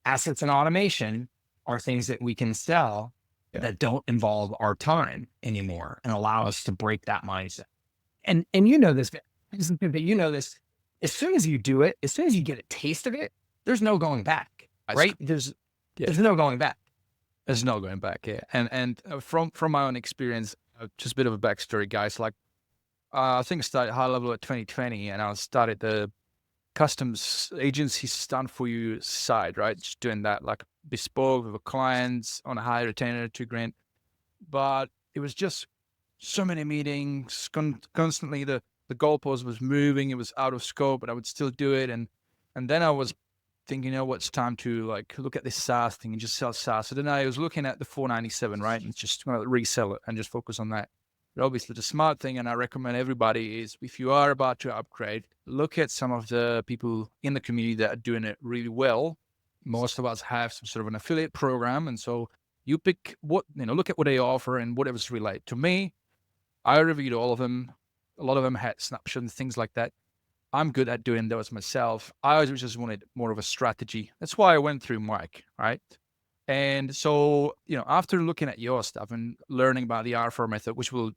Assets and automation are things that we can sell that don't involve our time anymore and allow us to break that mindset. And you know this, but you know this, as soon as you do it, as soon as you get a taste of it, there's no going back, right? There's no going back. There's no going back. Yeah. And from my own experience, just a bit of a backstory, guys. Like, I think I started HighLevel at 2020, and I started the customs agency done for you side, right? Just doing that like bespoke with a clients on a high retainer, $2,000. But it was just so many meetings, constantly the goalpost was moving, it was out of scope, but I would still do it. And then I was thinking, it's time to like look at this SaaS thing and just sell SaaS. So then I was looking at the 497, right? And just resell it and just focus on that. But obviously the smart thing, and I recommend everybody, is if you are about to upgrade, look at some of the people in the community that are doing it really well. Most of us have some sort of an affiliate program. And so you pick look at what they offer and whatever's related. To me, I reviewed all of them. A lot of them had snapshots and things like that. I'm good at doing those myself. I always just wanted more of a strategy. That's why I went through Mike, right? And so, after looking at your stuff and learning about the R4 method, which we'll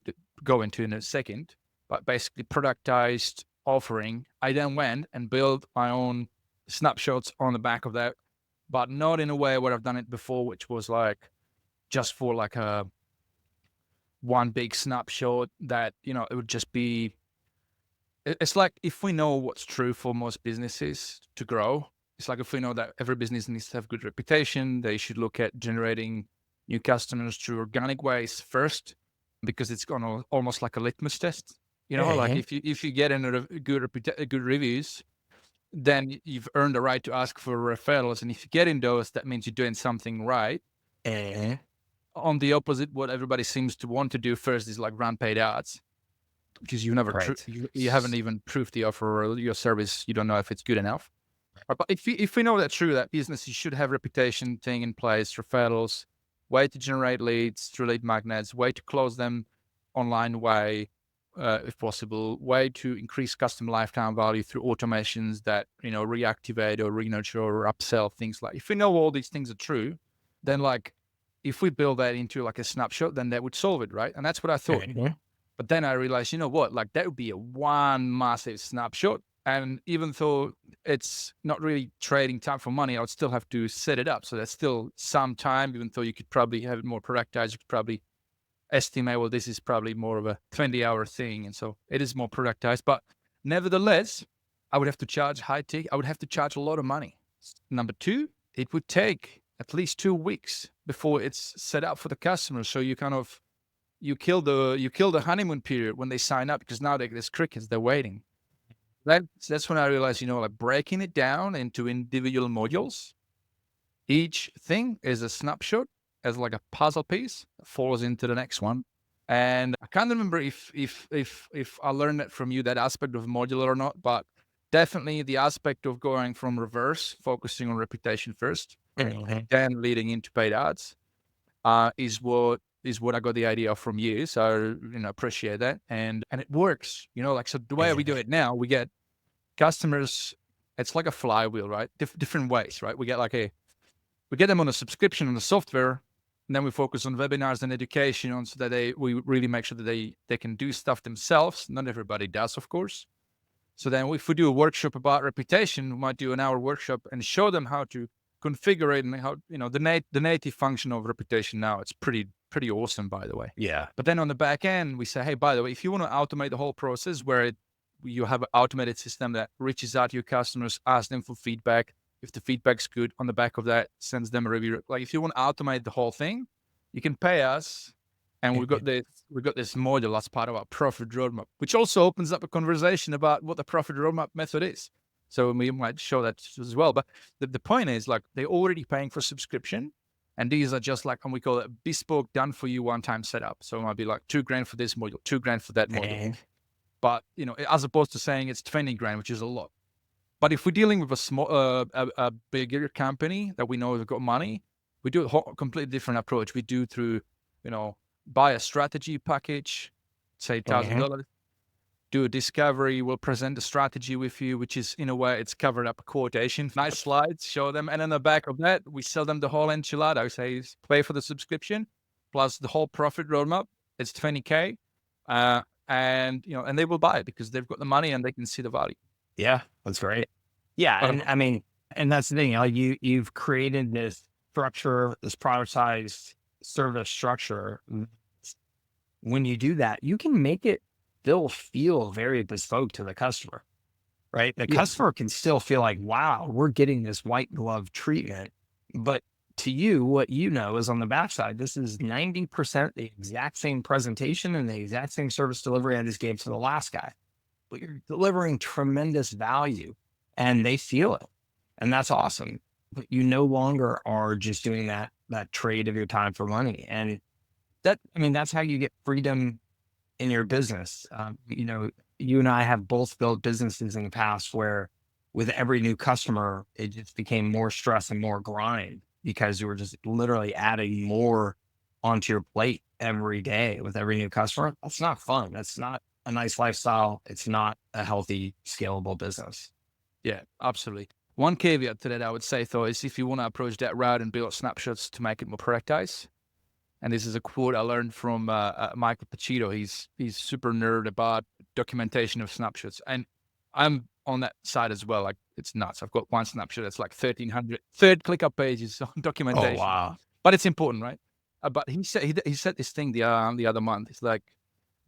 go into in a second, but basically productized offering, I then went and built my own snapshots on the back of that, but not in a way where I've done it before, which was like just for like a one big snapshot that, it would just be, it's like if we know what's true for most businesses to grow, it's like if we know that every business needs to have good reputation, they should look at generating new customers through organic ways first, because it's gonna almost like a litmus test. Like if you get into good reviews, then you've earned the right to ask for referrals, and if you get in those, that means you're doing something right. On the opposite, what everybody seems to want to do first is like run paid ads, because you never you haven't even proved the offer or your service. You don't know if it's good enough. But if we know that's true, that businesses should have reputation thing in place, referrals, way to generate leads through lead magnets, way to close them online way, if possible, way to increase customer lifetime value through automations that, reactivate or re-nurture or upsell, things like. If we know all these things are true, then like, if we build that into like a snapshot, then that would solve it, right? And that's what I thought. But then I realized, like that would be a one massive snapshot. And even though it's not really trading time for money, I would still have to set it up. So that's still some time, even though you could probably have it more productized. You could probably estimate, well, this is probably more of a 20-hour thing. And so it is more productized. But nevertheless, I would have to charge high tick. I would have to charge a lot of money. Number two, it would take at least 2 weeks before it's set up for the customer. So you kill the honeymoon period when they sign up, because now there's crickets, they're waiting. That's when I realized, like breaking it down into individual modules. Each thing is a snapshot, as like a puzzle piece that falls into the next one. And I can't remember if I learned that from you, that aspect of modular or not, but definitely the aspect of going from reverse, focusing on reputation first, then leading into paid ads, is what I got the idea from you. So, appreciate that. And it works, so the way we do it now, we get customers, it's like a flywheel, right? Different ways, right? We get them on a subscription on the software, and then we focus on webinars and education so that we really make sure that they can do stuff themselves. Not everybody does, of course. So then if we do a workshop about reputation, we might do an hour workshop and show them how to configure it and how, the native function of reputation now. It's pretty awesome, by the way. Yeah. But then on the back end, we say, hey, by the way, if you want to automate the whole process where you have an automated system that reaches out to your customers, asks them for feedback. If the feedback's good, on the back of that, sends them a review. Like if you want to automate the whole thing, you can pay us. And we've got this module as part of our profit roadmap, which also opens up a conversation about what the profit roadmap method is. So we might show that as well. But the point is, like, they're already paying for subscription. And these are just like, and we call it bespoke, done for you one-time setup. So it might be like $2,000 for this module, $2,000 for that module. but as opposed to saying it's 20 grand, which is a lot. But if we're dealing with a small, a bigger company that we know has got money, we do a completely different approach. We do through, buy a strategy package, say $1,000, do a discovery. We'll present the strategy with you, which is in a way it's covered up a quotation, nice slides, show them, and on the back of that, we sell them the whole enchilada. We say pay for the subscription plus the whole profit roadmap. It's 20K, and they will buy it because they've got the money and they can see the value. Yeah, that's great. Yeah, and I mean, and that's the thing. Like you've created this structure, this productized service structure. When you do that, you can make it still feel very bespoke to the customer, right? The customer can still feel like, wow, we're getting this white glove treatment. But to you, what is on the backside, this is 90% the exact same presentation and the exact same service delivery I just gave to the last guy. But you're delivering tremendous value and they feel it. And that's awesome. But you no longer are just doing that trade of your time for money. And that's how you get freedom in your business. You and I have both built businesses in the past where with every new customer, it just became more stress and more grind because you were just literally adding more onto your plate every day with every new customer. That's not fun. That's not a nice lifestyle. It's not a healthy, scalable business. Yeah, absolutely. One caveat to that I would say though is if you want to approach that route and build snapshots to make it more productized. And this is a quote I learned from Michael Pacito. He's super nerd about documentation of snapshots, and I'm on that side as well. Like it's nuts. I've got one snapshot that's like 1,300 ClickUp pages on documentation. Oh wow! But it's important, right? But he said this thing the other month. It's like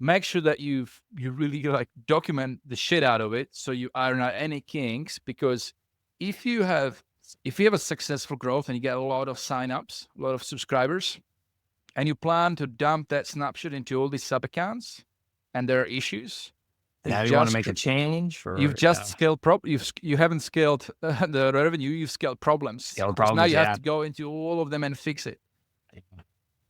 make sure that you really like document the shit out of it so you iron out any kinks, because if you have a successful growth and you get a lot of signups, a lot of subscribers, and you plan to dump that snapshot into all these sub accounts and there are issues. Now you want to make a change, or you've just scaled you haven't scaled the revenue, you've scaled problems. Now you have to go into all of them and fix it.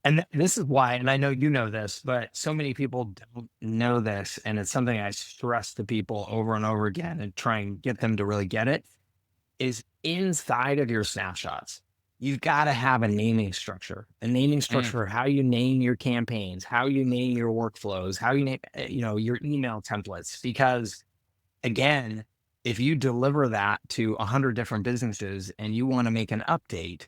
And this is why, and I know you know this, but so many people don't know this. And it's something I stress to people over and over again and try and get them to really get it, is inside of your snapshots, you've got to have a naming structure for how you name your campaigns, how you name your workflows, how you name, your email templates. Because again, if you deliver that to 100 different businesses and you want to make an update,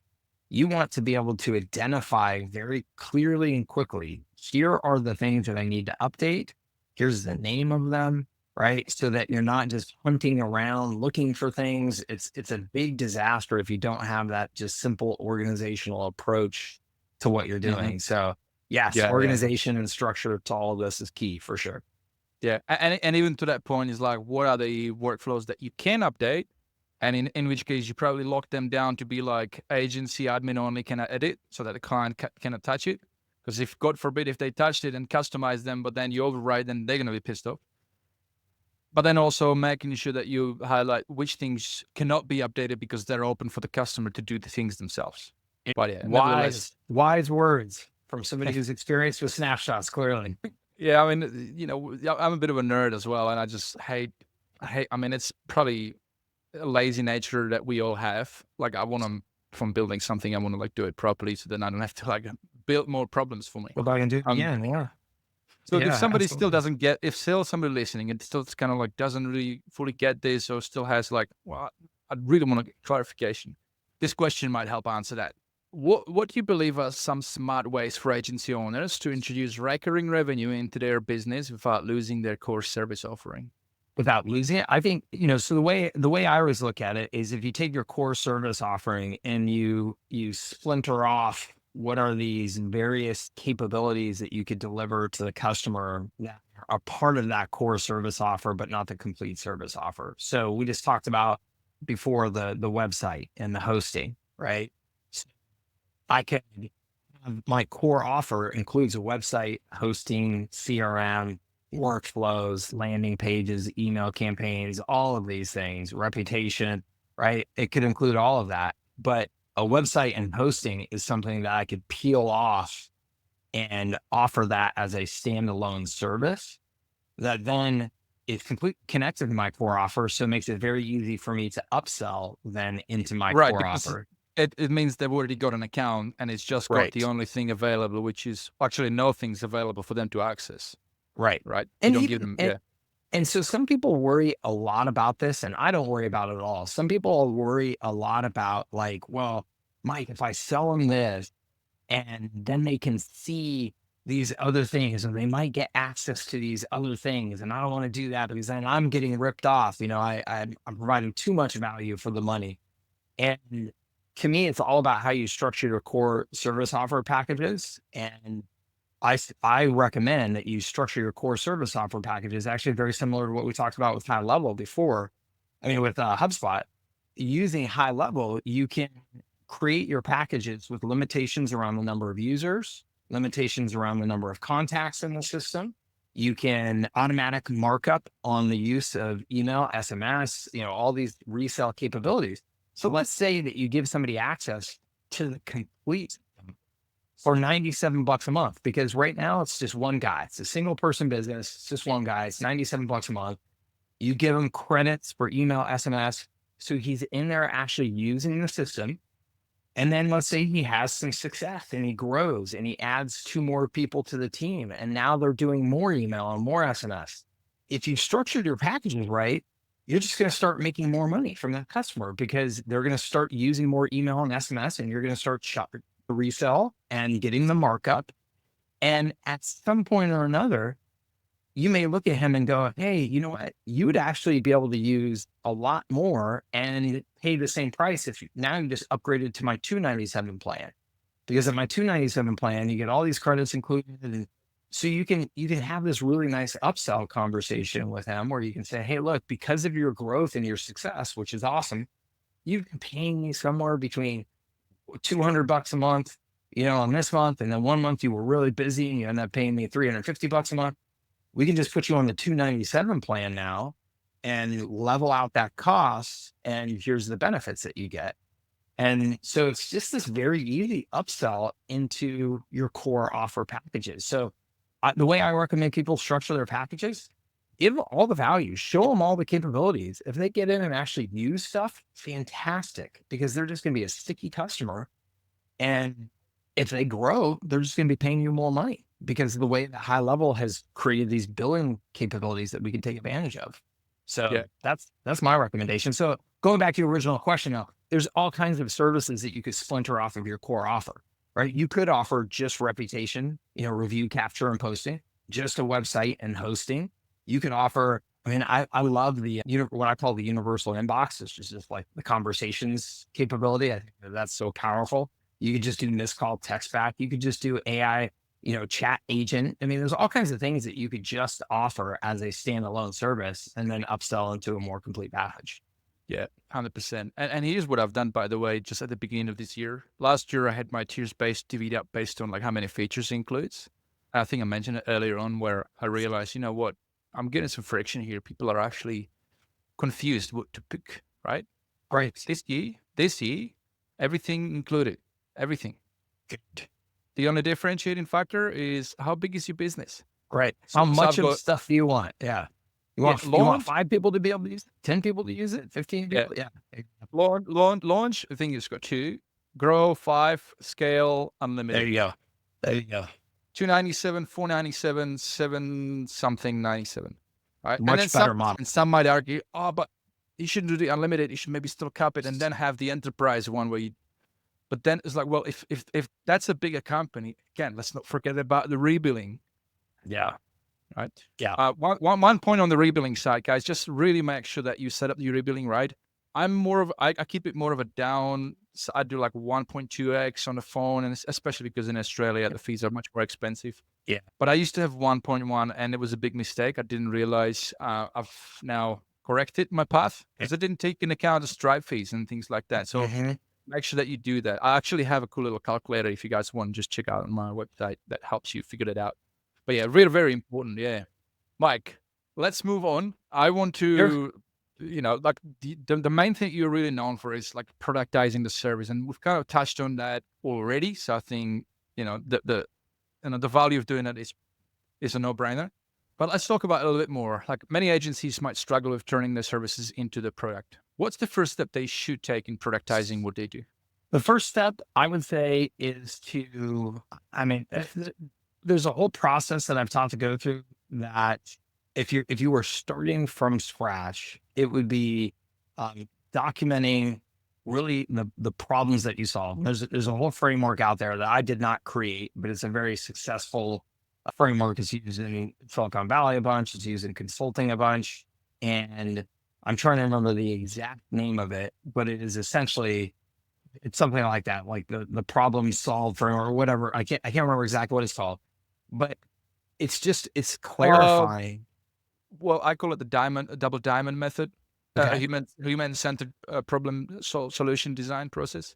you want to be able to identify very clearly and quickly, here are the things that I need to update. Here's the name of them, right? So that you're not just hunting around looking for things. It's a big disaster if you don't have that just simple organizational approach to what you're doing. So yes, organization and structure to all of this is key for sure. Yeah. And even to that point is like, what are the workflows that you can update? And in which case you probably lock them down to be like agency admin only can edit so that the client cannot touch it. Because if God forbid, if they touched it and customized them, but then you override, then they're going to be pissed off. But then also making sure that you highlight which things cannot be updated because they're open for the customer to do the things themselves. But yeah, wise words from somebody who's experienced with snapshots, clearly. Yeah, I mean, I'm a bit of a nerd as well, and I just hate. I mean, it's probably a lazy nature that we all have. Like, from building something, I want to like do it properly, so then I don't have to like build more problems for me. Well, I can do. Yeah. So if somebody still doesn't get, if still somebody listening and still kind of like doesn't really fully get this, or still has like, well, I really want to get clarification, this question might help answer that. What do you believe are some smart ways for agency owners to introduce recurring revenue into their business without losing their core service offering? Without losing it, I think, so the way I always look at it is if you take your core service offering and you splinter off what are these various capabilities that you could deliver to the customer that are part of that core service offer, but not the complete service offer. So we just talked about before the website and the hosting, right? So my core offer includes a website, hosting, CRM, workflows, landing pages, email campaigns, all of these things, reputation, right? It could include all of that, but a website and hosting is something that I could peel off and offer that as a standalone service that then it's completely connected to my core offer. So it makes it very easy for me to upsell then into my Right, core because offer. it means they've already got an account and it's just got the Right. only thing available, which is actually no things available for them to access, Right. right? You And don't give even, them, and, yeah. and so some people worry a lot about this, and I don't worry about it at all. Some people worry a lot about like, well, Mike, if I sell them this, and then they can see these other things and they might get access to these other things. And I don't want to do that because then I'm getting ripped off. I'm providing too much value for the money. And to me, it's all about how you structure your core service offer packages. And I recommend that you structure your core service offer packages actually very similar to what we talked about with HighLevel before. I mean, with HubSpot, using HighLevel, you can create your packages with limitations around the number of users, limitations around the number of contacts in the system. You can automatic markup on the use of email, SMS, all these resell capabilities. So let's say that you give somebody access to the complete system for $97 a month, because right now it's just one guy. It's a single person business. It's just one guy. It's $97 a month. You give him credits for email, SMS. So he's in there actually using the system. And then let's say he has some success and he grows and he adds 2 more people to the team. And now they're doing more email and more SMS. If you structured your packages right, you're just going to start making more money from that customer because they're going to start using more email and SMS, and you're going to start the resell and getting the markup. And at some point or another, you may look at him and go, hey, you know what? You would actually be able to use a lot more and pay the same price if now you just upgraded to my 297 plan. Because in my 297 plan, you get all these credits included. And so you can have this really nice upsell conversation with him where you can say, hey, look, because of your growth and your success, which is awesome, you've been paying me somewhere between $200 a month, on this month. And then one month you were really busy and you end up paying me $350 a month. We can just put you on the 297 plan now and level out that cost. And here's the benefits that you get. And so it's just this very easy upsell into your core offer packages. So the way I recommend people structure their packages, give them all the value, show them all the capabilities. If they get in and actually use stuff, fantastic, because they're just going to be a sticky customer. And if they grow, they're just going to be paying you more money because of the way that HighLevel has created these billing capabilities that we can take advantage of. So Yeah. that's my recommendation. So going back to your original question now, there's all kinds of services that you could splinter off of your core offer, right? You could offer just reputation, review, capture, and posting, just a website and hosting. You can offer, I love what I call the universal inbox. It's just like the conversations capability. I think that's so powerful. You could just do missed call text back. You could just do AI, chat agent. There's all kinds of things that you could just offer as a standalone service and then upsell into a more complete package. Yeah, 100%. And here's what I've done, by the way, just at the beginning of this year. Last year, I had my tiers divvied up based on like how many features it includes. I think I mentioned it earlier on where I realized, you know what, I'm getting some friction here. People are actually confused what to pick, right? Right. This year, everything included, everything. Good. The only differentiating factor is how big is your business? Right. So, How so much I've of got, stuff do you want? Yeah. You yeah, want launch, 5 people to be able to use it? 10 people to use it? 15 yeah, people? Yeah. launch, I think it's got 2, grow 5, scale, There unlimited. you go. There you go. 297, 497, 7 something 97. Right. And then Much better model. some might argue, oh, but you shouldn't do the unlimited. You should maybe still cap it and then have the enterprise one where you, but then it's like, well, if that's a bigger company, again, let's not forget about the rebilling, Yeah. right? Yeah. One point on the rebilling side, guys, just really make sure that you set up the rebilling right. I keep it more of a down. So I do like 1.2x on the phone, and especially because in Australia, the fees are much more expensive. Yeah. But I used to have 1.1 and it was a big mistake. I didn't realize I've now corrected my path because I didn't take into account the Stripe fees and things like that. So make sure that you do that. I actually have a cool little calculator if you guys want to just check out on my website that helps you figure it out. But yeah, really, very important. Yeah. Mike, let's move on. I want to, like the main thing you're really known for is like productizing the service. And we've kind of touched on that already. So I think, the value of doing that is a no-brainer. But let's talk about it a little bit more. Like many agencies might struggle with turning their services into the product. What's the first step they should take in productizing what they do? The first step I would say is I mean, there's a whole process that I've taught to go through that if you were starting from scratch, it would be documenting really the problems that you solve. There's a whole framework out there that I did not create, but it's a very successful framework. It's used in Silicon Valley a bunch. It's used in consulting a bunch. And I'm trying to remember the exact name of it, but it is essentially, it's something like that, like the problem solved framework or whatever. I can't remember exactly what it's called, but it's clarifying. Well, I call it the double diamond method. Okay. Human-centered solution design process.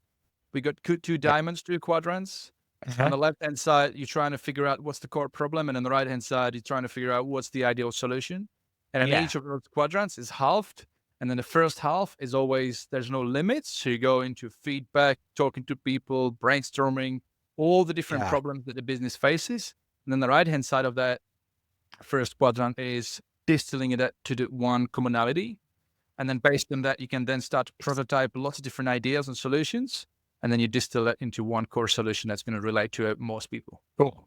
We got two diamonds, two quadrants. On the left-hand side, you're trying to figure out what's the core problem, and on the right-hand side, you're trying to figure out what's the ideal solution. And in each of those quadrants is halved. And then the first half is always, there's no limits. So you go into feedback, talking to people, brainstorming, all the different problems that the business faces. And then the right-hand side of that first quadrant is distilling it to the one commonality. And then based on that, you can then start to prototype lots of different ideas and solutions. And then you distill that into one core solution that's going to relate to most people. Cool.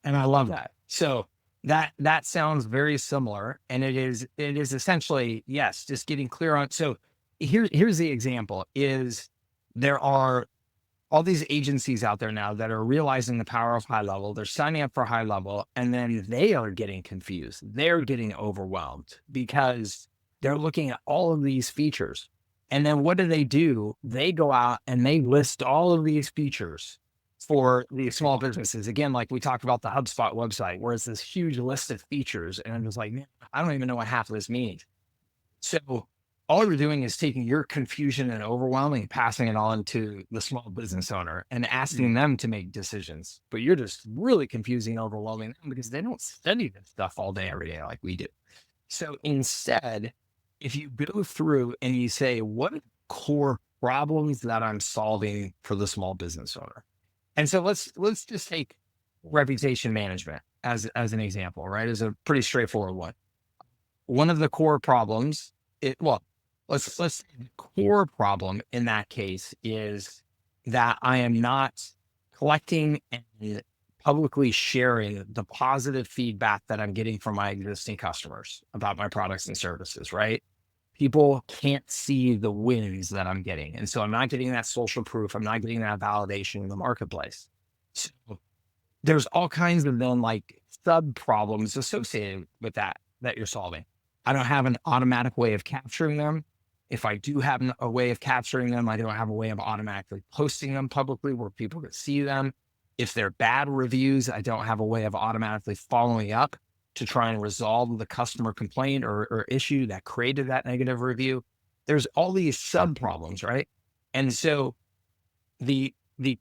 And I love that. So that sounds very similar. And it is essentially, yes, just getting clear on. So here's the example is there are all these agencies out there now that are realizing the power of HighLevel. They're signing up for HighLevel, and then they are getting confused. They're getting overwhelmed because they're looking at all of these features. And then what do? They go out and they list all of these features for the small businesses. Again, like we talked about the HubSpot website, where it's this huge list of features. And I'm just like, man, I don't even know what half of this means. So all you're doing is taking your confusion and overwhelming, passing it on to the small business owner and asking them to make decisions. But you're just really confusing and overwhelming them because they don't study this stuff all day, every day like we do. So instead, if you go through and you say, what are the core problems that I'm solving for the small business owner? And so let's just take reputation management as an example, right? As a pretty straightforward one. One of the core problems, let's say the core problem in that case is that I am not collecting and publicly sharing the positive feedback that I'm getting from my existing customers about my products and services, right? People can't see the wins that I'm getting. And so I'm not getting that social proof. I'm not getting that validation in the marketplace. So there's all kinds of then like sub problems associated with that you're solving. I don't have an automatic way of capturing them. If I do have a way of capturing them, I don't have a way of automatically posting them publicly where people can see them. If they're bad reviews, I don't have a way of automatically following up to try and resolve the customer complaint or issue that created that negative review. There's all these sub problems, right? And so the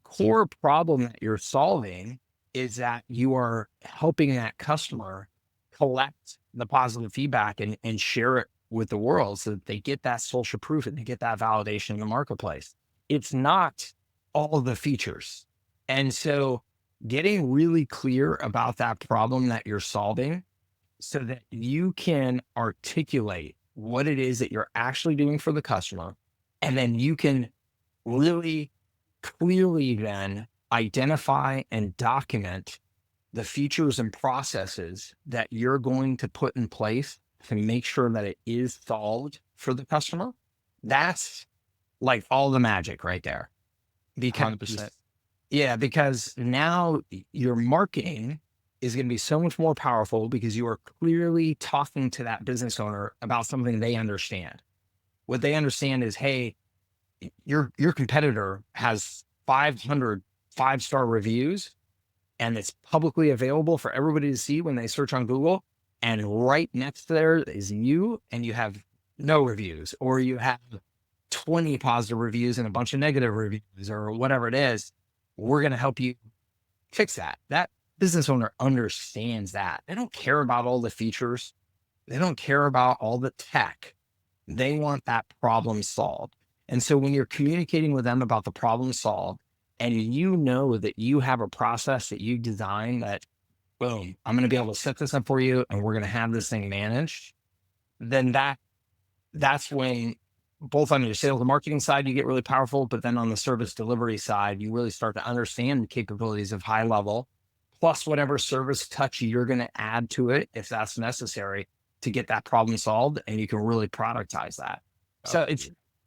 core problem that you're solving is that you are helping that customer collect the positive feedback and share it with the world so that they get that social proof and they get that validation in the marketplace. It's not all the features. And so getting really clear about that problem that you're solving so that you can articulate what it is that you're actually doing for the customer. And then you can really clearly then identify and document the features and processes that you're going to put in place to make sure that it is solved for the customer. That's like all the magic right there. Because 100%. Yeah, because now your marketing is going to be so much more powerful because you are clearly talking to that business owner about something they understand. What they understand is, hey, your competitor has 500 5-star reviews and it's publicly available for everybody to see when they search on Google. And right next to there is you, and you have no reviews, or you have 20 positive reviews and a bunch of negative reviews, or whatever it is. We're going to help you fix that. That business owner understands that. They don't care about all the features. They don't care about all the tech. They want that problem solved. And so when you're communicating with them about the problem solved, and you know that you have a process that you design that boom, I'm going to be able to set this up for you and we're going to have this thing managed, then that's when both on your sales and marketing side, you get really powerful, but then on the service delivery side, you really start to understand the capabilities of HighLevel, plus whatever service touch you're going to add to it, if that's necessary, to get that problem solved. And you can really productize that. So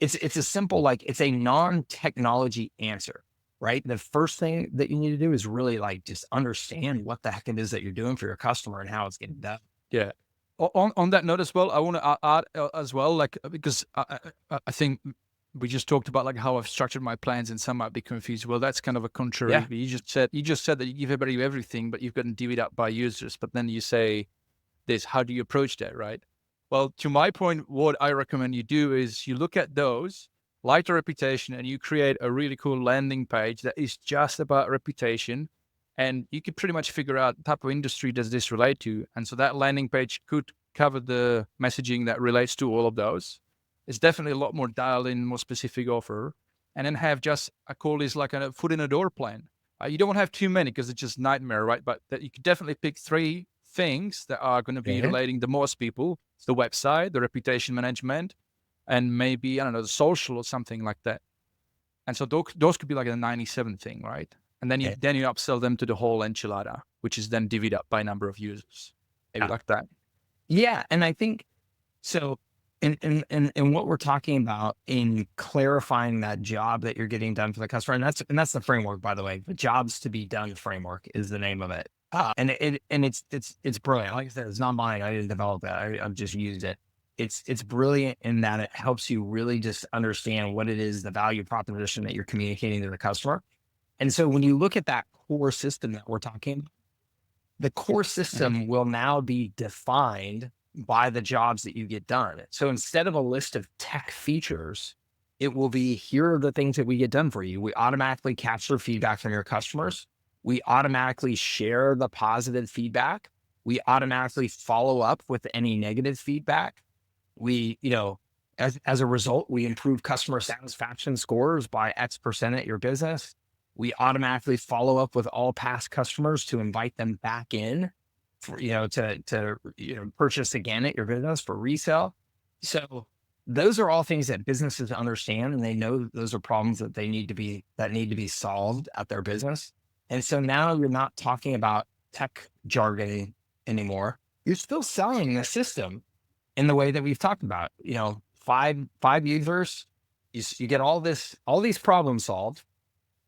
it's a simple, like, it's a non-technology answer, right? The first thing that you need to do is really like just understand what the heck it is that you're doing for your customer and how it's getting done. Yeah. On that note as well, I want to add as well, like, because I think we just talked about like how I've structured my plans, and some might be confused. Well, that's kind of a contrary. Yeah. You just said that you give everybody everything, but you've got to divvy it up by users. But then you say this, how do you approach that, right? Well, to my point, what I recommend you do is you look at those, like the reputation, and you create a really cool landing page that is just about reputation. And you could pretty much figure out the type of industry does this relate to. And so that landing page could cover the messaging that relates to all of those. It's definitely a lot more dialed in, more specific offer. And then have just, I call this like a foot in the door plan. You don't want to have too many because it's just nightmare, right? But that you could definitely pick 3 things that are going to be relating to most people. It's the website, the reputation management, and maybe, I don't know, the social or something like that. And so those could be like a 97 thing, right? And then you upsell them to the whole enchilada, which is then divvied up by number of users. Maybe like that. Yeah. And I think so in what we're talking about in clarifying that job that you're getting done for the customer, and that's the framework, by the way. The jobs to be done framework is the name of it. And it's brilliant. Like I said, it's not mine. I didn't develop that. I've just used it. It's brilliant in that it helps you really just understand what it is, the value proposition that you're communicating to the customer. And so when you look at that core system that we're talking, the core system will now be defined by the jobs that you get done. So instead of a list of tech features, it will be, here are the things that we get done for you. We automatically capture feedback from your customers. We automatically share the positive feedback. We automatically follow up with any negative feedback. We, as a result, we improve customer satisfaction scores by X% at your business. We automatically follow up with all past customers to invite them back in for, to purchase again at your business for resale. So those are all things that businesses understand, and they know those are problems that need to be solved at their business. And so now you're not talking about tech jargon anymore. You're still selling the system in the way that we've talked about. 5 users, you get all these problems solved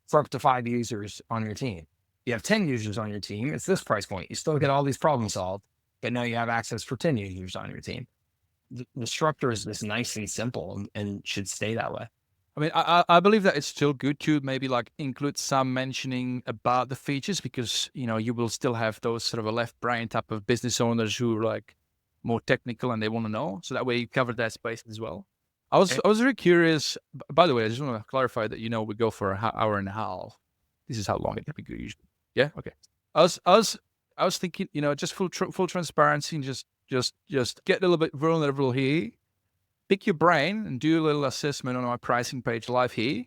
for up to 5 users on your team. You have 10 users on your team, it's this price point. You still get all these problems solved, but now you have access for 10 users on your team. The structure is just nice and simple and should stay that way. I mean, I believe that it's still good to maybe like include some mentioning about the features, because, you will still have those sort of a left brain type of business owners who are like more technical and they want to know. So that way you cover that space as well. I was very curious. By the way, I just want to clarify that, we go for an hour and a half. This is how long it can be good usually. Yeah. Okay. I was thinking, just full transparency, and just get a little bit vulnerable here. Pick your brain and do a little assessment on my pricing page live here,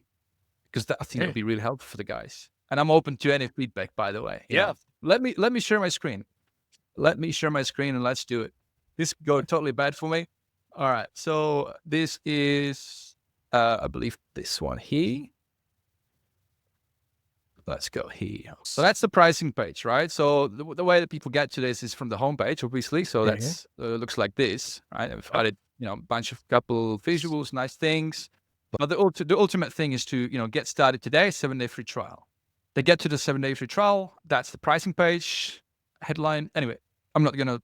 because I think it'll be really helpful for the guys. And I'm open to any feedback, by the way. Yeah. Let me share my screen. Let me share my screen and let's do it. This could go totally bad for me. All right. So this is, I believe this one here. Let's go here. So that's the pricing page, right? So the way that people get to this is from the homepage, obviously. So that's looks like this, right? I've added, a bunch of couple visuals, nice things. But the ultimate thing is to, get started today, 7-day free trial. They get to the 7-day free trial. That's the pricing page headline. Anyway, I'm not going to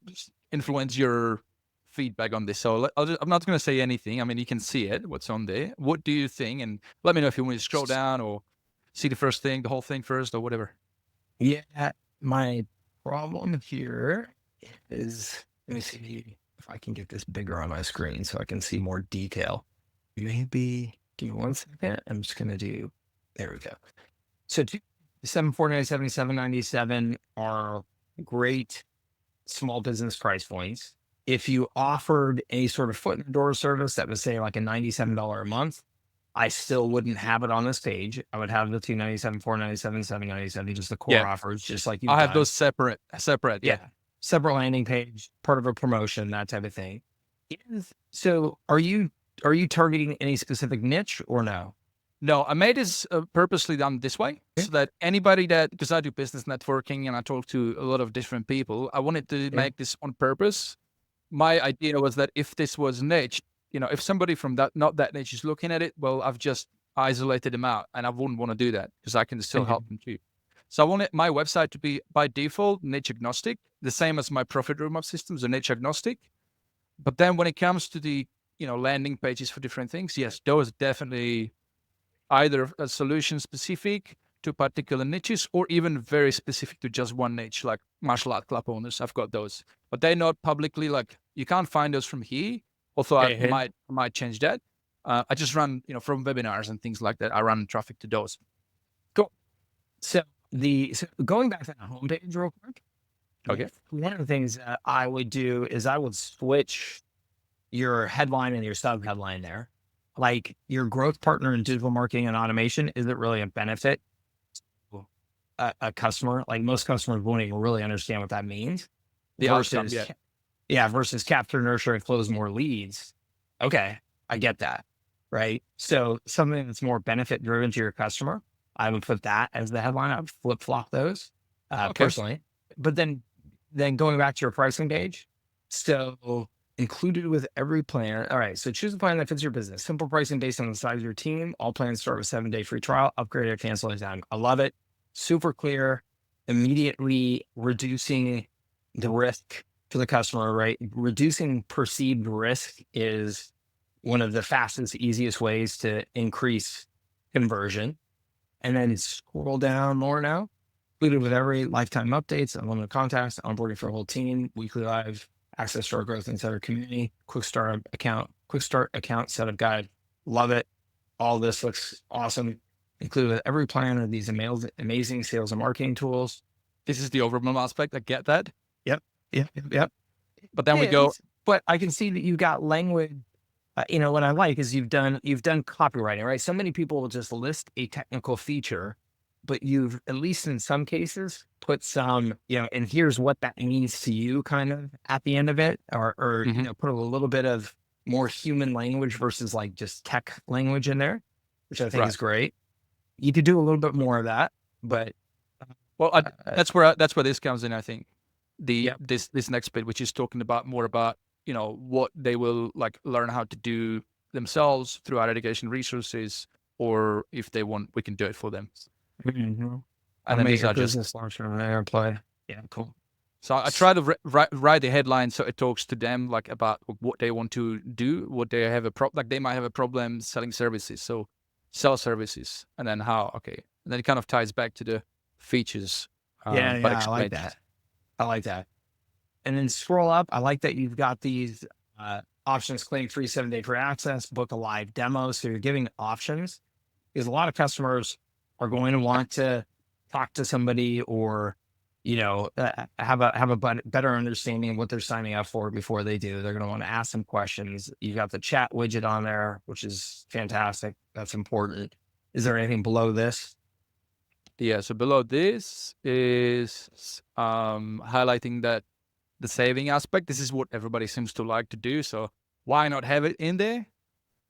influence your feedback on this. So I'm not going to say anything. I mean, you can see it, what's on there. What do you think? And let me know if you want to scroll down or see the first thing, the whole thing first, or whatever. Yeah. My problem here is, let me see if I can get this bigger on my screen so I can see more detail. Maybe give me 1 second. I'm just going to do, there we go. So 749, 797 are great small business price points. If you offered a sort of foot in the door service that was, say, like a $97 a month, I still wouldn't have it on this page. I would have the 297, 497, 797, just the core Yeah. offers, just like you've I have done. those separate. Yeah. Yeah. Separate landing page, part of a promotion, that type of thing. So are you targeting any specific niche or no? No, I made this purposely done this way so that anybody because I do business networking and I talk to a lot of different people, I wanted to make this on purpose. My idea was that if this was niche, if somebody from not that niche is looking at it, well, I've just isolated them out, and I wouldn't want to do that because I can still help them too. So I wanted my website to be by default niche agnostic, the same as my profit roadmap systems are niche agnostic. But then when it comes to the landing pages for different things, yes, those definitely either a solution specific to particular niches or even very specific to just one niche, like martial art club owners. I've got those, but they're not publicly, like you can't find those from here. Although I might change that. I just run, from webinars and things like that. I run traffic to those. Cool. So going back to the homepage real quick. Okay. One of the things that I would do is I would switch your headline and your sub headline there. Like your growth partner in digital marketing and automation isn't really a benefit to a customer. Like most customers won't even really understand what that means. Versus capture, nurture, and close more leads. Okay, I get that. Right. So something that's more benefit driven to your customer, I would put that as the headline. I would flip flop those personally. But then going back to your pricing page, so included with every plan. All right. So choose a plan that fits your business. Simple pricing based on the size of your team. All plans start with 7-day free trial. Upgrade or cancel anytime. I love it. Super clear. Immediately reducing the risk for the customer, right? Reducing perceived risk is one of the fastest, easiest ways to increase conversion. And then scroll down more now. Included with every lifetime updates, unlimited contacts, onboarding for a whole team, weekly live, access to our growth insider community, quick start account setup guide. Love it. All this looks awesome. Included with every plan of these amazing sales and marketing tools. This is the overwhelm aspect. I get that. Yep. But then we go. But I can see that you got language. What I like is you've done copywriting, right? So many people will just list a technical feature, but you've, at least in some cases, put some, and here's what that means to you kind of at the end of it, or put a little bit of more human language versus like just tech language in there, which I think is great. You could do a little bit more of that, but. Well, that's where this comes in, I think. This next bit, which is talking about more about, what they will like learn how to do themselves through our education resources, or if they want, we can do it for them. Mm-hmm. And then these are just play. Yeah, cool. So I try to write the headline so it talks to them like about what they want to do, what they have they might have a problem selling services, so sell services, and then how. Okay, and then it kind of ties back to the features. I like that. And then scroll up. I like that you've got these options: claim free 7-day free access, book a live demo. So you're giving options, because a lot of customers are going to want to talk to somebody or, have a better understanding of what they're signing up for before they do. They're going to want to ask some questions. You've got the chat widget on there, which is fantastic. That's important. Is there anything below this? Yeah. So below this is highlighting that the saving aspect. This is what everybody seems to like to do. So why not have it in there?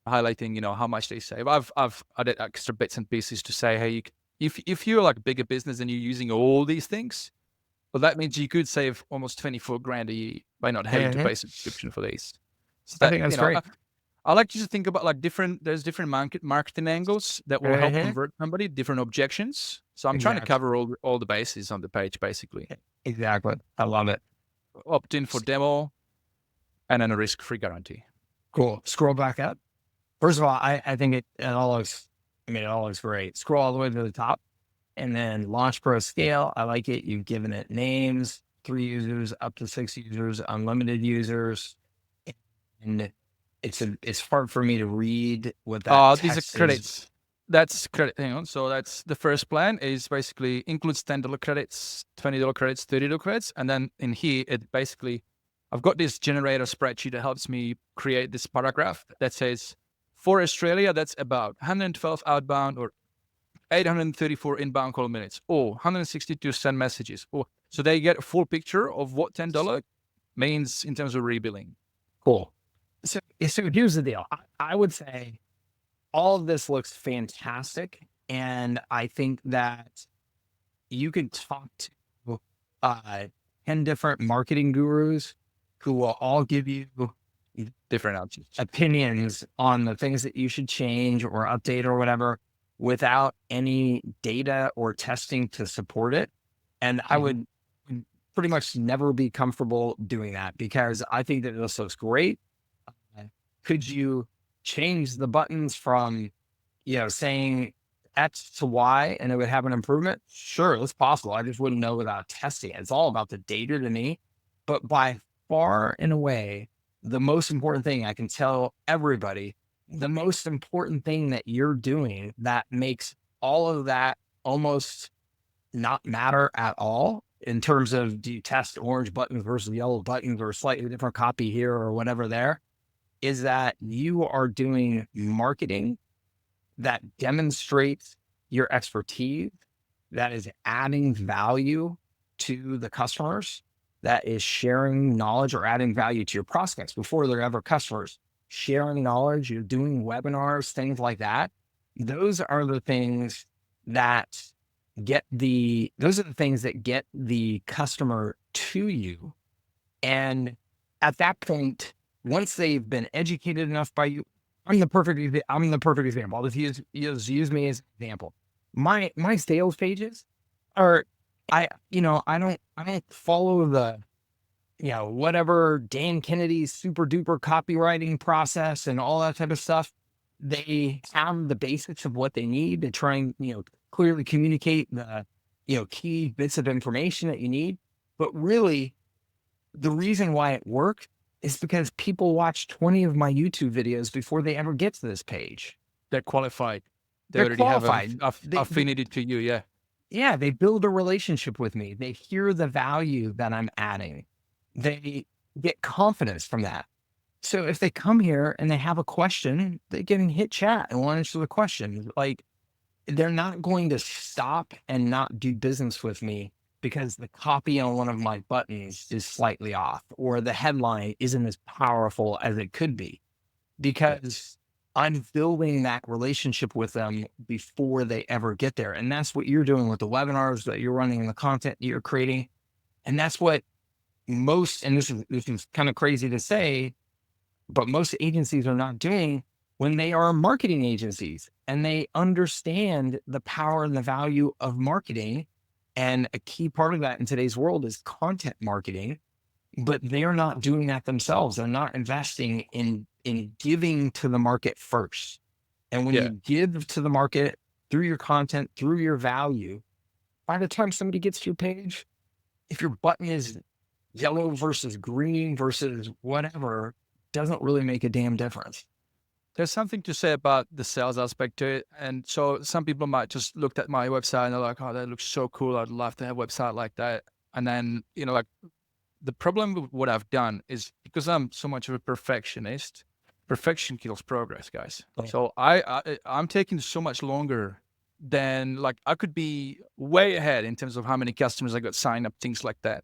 Highlighting, how much they save. I've added extra bits and pieces to say, hey, if you're like a bigger business and you're using all these things, well, that means you could save almost 24 grand a year by not having to pay subscription for these. So I think that's great. I like you to think about like there's different marketing angles that will help convert somebody, different objections. So I'm trying to cover all the bases on the page, basically. Exactly. I love it. Opt-in for demo, and then a risk-free guarantee. Cool. Scroll back up. First of all, I think it all looks great. Scroll all the way to the top, and then launch pro scale. I like it. You've given it names: 3 users, up to 6 users, unlimited users, and it's hard for me to read what that. These are credits. That's credit. Hang on. So that's the first plan is basically includes $10 credits, $20 credits, $30 credits, and then in here it basically, I've got this generator spreadsheet that helps me create this paragraph that says For Australia, that's about 112 outbound or 834 inbound call minutes or 162 send messages. Or so they get a full picture of what $10 means in terms of rebilling. Cool. So here's the deal. I would say all of this looks fantastic. And I think that you could talk to 10 different marketing gurus who will all give you Different opinions on the things that you should change or update or whatever without any data or testing to support it. And I would pretty much never be comfortable doing that because I think that this looks great. Could you change the buttons from, saying X to Y and it would have an improvement? Sure, it's possible. I just wouldn't know without testing it. It's all about the data to me. But by far and away, the most important thing I can tell everybody, the most important thing that you're doing that makes all of that almost not matter at all in terms of do you test orange buttons versus yellow buttons or slightly different copy here or whatever there, is that you are doing marketing that demonstrates your expertise, that is adding value to the customers, that is sharing knowledge or adding value to your prospects before they're ever customers, sharing knowledge, you're doing webinars, things like that. Those are the things that get the customer to you. And at that point, once they've been educated enough by you, I'm the perfect example. I'll just use me as an example. My sales pages are, I don't follow the, whatever Dan Kennedy's super duper copywriting process and all that type of stuff. They have the basics of what they need to try and, clearly communicate the, key bits of information that you need. But really, the reason why it worked is because people watch 20 of my YouTube videos before they ever get to this page. They're qualified. They're already qualified. have affinity to you. Yeah. Yeah. They build a relationship with me. They hear the value that I'm adding. They get confidence from that. So if they come here and they have a question, they can hit chat and want to answer the question. Like, they're not going to stop and not do business with me because the copy on one of my buttons is slightly off or the headline isn't as powerful as it could be, because I'm building that relationship with them before they ever get there. And that's what you're doing with the webinars that you're running and the content that you're creating. And that's what and this is kind of crazy to say, but most agencies are not doing when they are marketing agencies and they understand the power and the value of marketing. And a key part of that in today's world is content marketing, but they are not doing that themselves. They're not investing in giving to the market first. And when you give to the market through your content, through your value, by the time somebody gets to your page, if your button is yellow versus green versus whatever, doesn't really make a damn difference. There's something to say about the sales aspect to it. And so some people might just look at my website and they're like, oh, that looks so cool. I'd love to have a website like that. And then, like the problem with what I've done is because I'm so much of a perfectionist, perfection kills progress, guys. Oh. So I'm taking so much longer than like I could be way ahead in terms of how many customers I got signed up, things like that.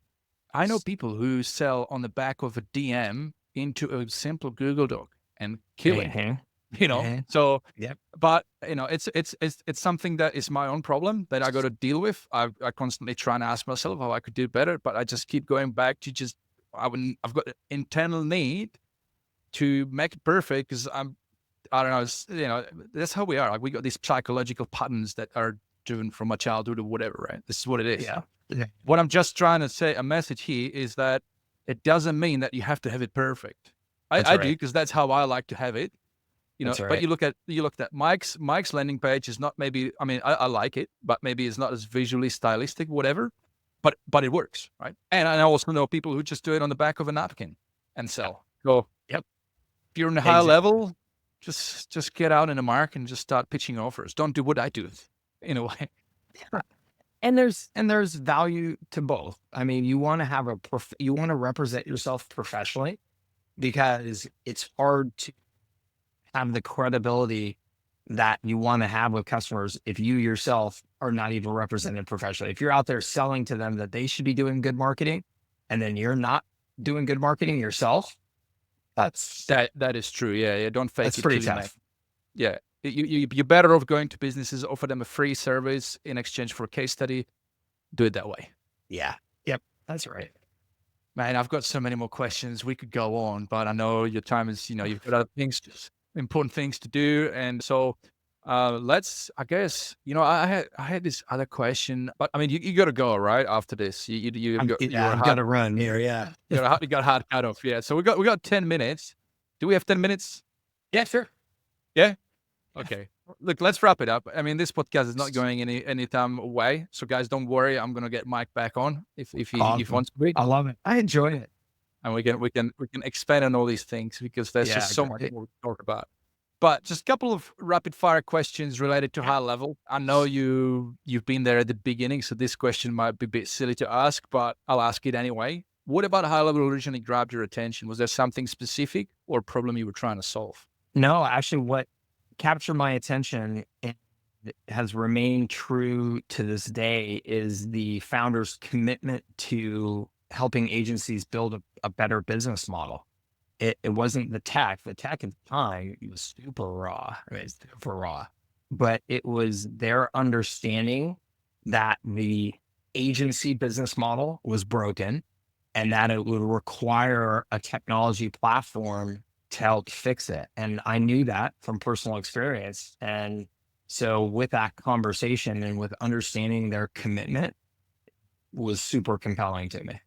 I know people who sell on the back of a DM into a simple Google Doc and killing, so, but it's something that is my own problem that I got to deal with. I constantly try and ask myself how I could do better, but I just keep going back to I've got an internal need to make it perfect because I don't know, that's how we are. Like we got these psychological patterns that are driven from my childhood or whatever, right? This is what it is. Yeah. What I'm just trying to say, a message here is that it doesn't mean that you have to have it perfect. I do, because that's how I like to have it, but you look at Mike's landing page is not maybe, I like it, but maybe it's not as visually stylistic, whatever, but it works, right? And I also know people who just do it on the back of a napkin and sell. Go, if you're in a high level, just get out in the market and just start pitching offers. Don't do what I do, in a way. And there's value to both. You want to have you want to represent yourself professionally, because it's hard to have the credibility that you want to have with customers if you yourself are not even represented professionally. If you're out there selling to them that they should be doing good marketing and then you're not doing good marketing yourself, that is true. Yeah. Don't fake that's it pretty till you make. tough. Yeah. You're better off going to businesses, offer them a free service in exchange for a case study. Do it that way. Yeah. Yep. That's right. Man, I've got so many more questions. We could go on, but I know your time is, you've got other things, important things to do. And so I guess, I had this other question, but I mean, you got to go, right? After this, you've got, I've got to run here. Yeah. you got a hard cut off. Yeah. So we got 10 minutes. Do we have 10 minutes? Yeah, sure. Yeah. Okay. Look, let's wrap it up. I mean, this podcast is not going any time away. So guys, don't worry. I'm going to get Mike back on if he wants to be. I love it. I enjoy it. And we can expand on all these things because there's just so much more to talk about. But just a couple of rapid fire questions related to HighLevel. I know you've been there at the beginning, so this question might be a bit silly to ask, but I'll ask it anyway. What about HighLevel originally grabbed your attention? Was there something specific or problem you were trying to solve? No, actually what captured my attention and has remained true to this day is the founder's commitment to helping agencies build a better business model. It wasn't the tech. The tech at the time was super raw. But it was their understanding that the agency business model was broken and that it would require a technology platform to help fix it. And I knew that from personal experience. And so with that conversation and with understanding their commitment was super compelling to me.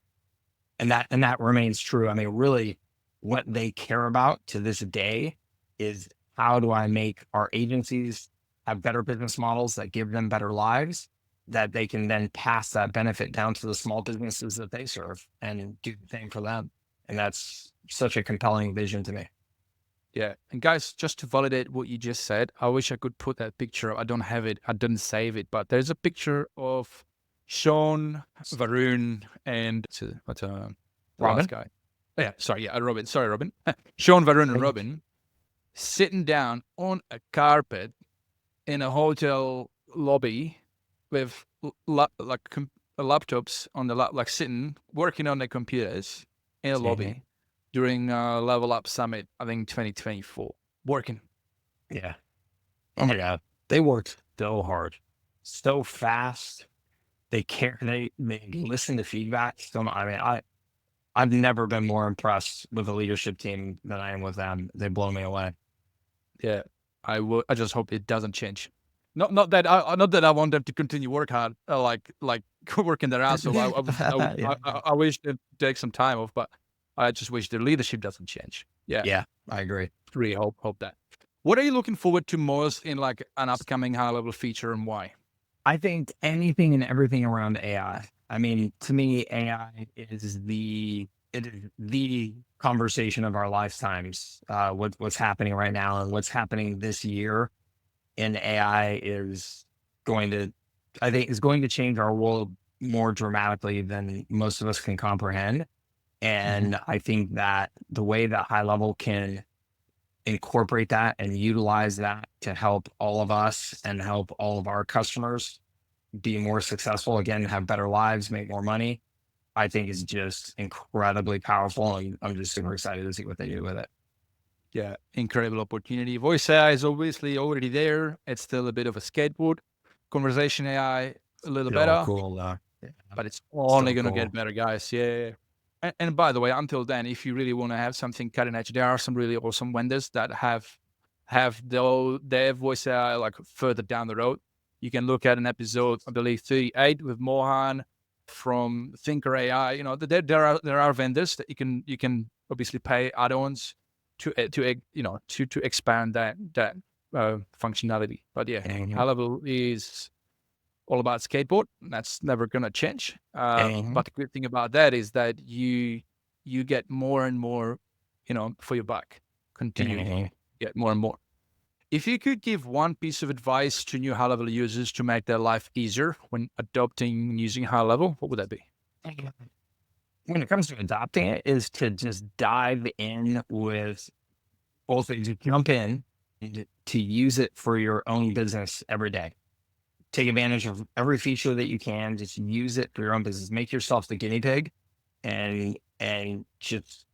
And that remains true. I mean, really, what they care about to this day is how do I make our agencies have better business models that give them better lives, that they can then pass that benefit down to the small businesses that they serve and do the same for them. And that's such a compelling vision to me. Yeah. And guys, just to validate what you just said, I wish I could put that picture up. I don't have it. I didn't save it, but there's a picture of Sean, Varun, and Robin? last guy. Yeah, sorry, Robin. Sorry, Robin. Sean, Varun, and Robin sitting down on a carpet in a hotel lobby with laptops on the like sitting working on their computers in a lobby during Level Up Summit, I think 2024. Working. Yeah. Oh my God, they worked so hard, so fast. They care. They listen to feedback. So I mean, I've never been more impressed with the leadership team than I am with them. They blow me away. Yeah, I just hope it doesn't change. Not that I want them to continue work hard, like working their ass off. I wish they'd take some time off, but I just wish their leadership doesn't change. Yeah, I agree. Really hope that. What are you looking forward to most in like an upcoming HighLevel feature and why? I think anything and everything around AI. I mean, to me, AI is the conversation of our lifetimes. What's happening right now and what's happening this year in AI is going to change our world more dramatically than most of us can comprehend. And I think that the way that HighLevel can incorporate that and utilize that to help all of us and help all of our customers be more successful, again, have better lives, make more money, I think is just incredibly powerful. And I'm just super excited to see what they do with it. Yeah, incredible opportunity. Voice AI is obviously already there. It's still a bit of a skateboard. Conversation AI, a little better. Cool, but it's only going to get better, guys. Yeah. And by the way, until then, if you really want to have something cutting edge, there are some really awesome vendors that have their voice AI like further down the road. You can look at an episode, I believe 38 with Mohan from Thinker AI. You know, there are vendors that you can obviously pay add-ons to expand that functionality. But yeah, HighLevel is all about skateboard. That's never gonna change. But the good thing about that is that you get more and more, for your buck. Continue to get more and more. If you could give one piece of advice to new HighLevel users to make their life easier when adopting and using HighLevel, what would that be? When it comes to adopting it, is to just dive in with both things. Jump in to use it for your own business every day. Take advantage of every feature that you can. Just use it for your own business. Make yourself the guinea pig, and just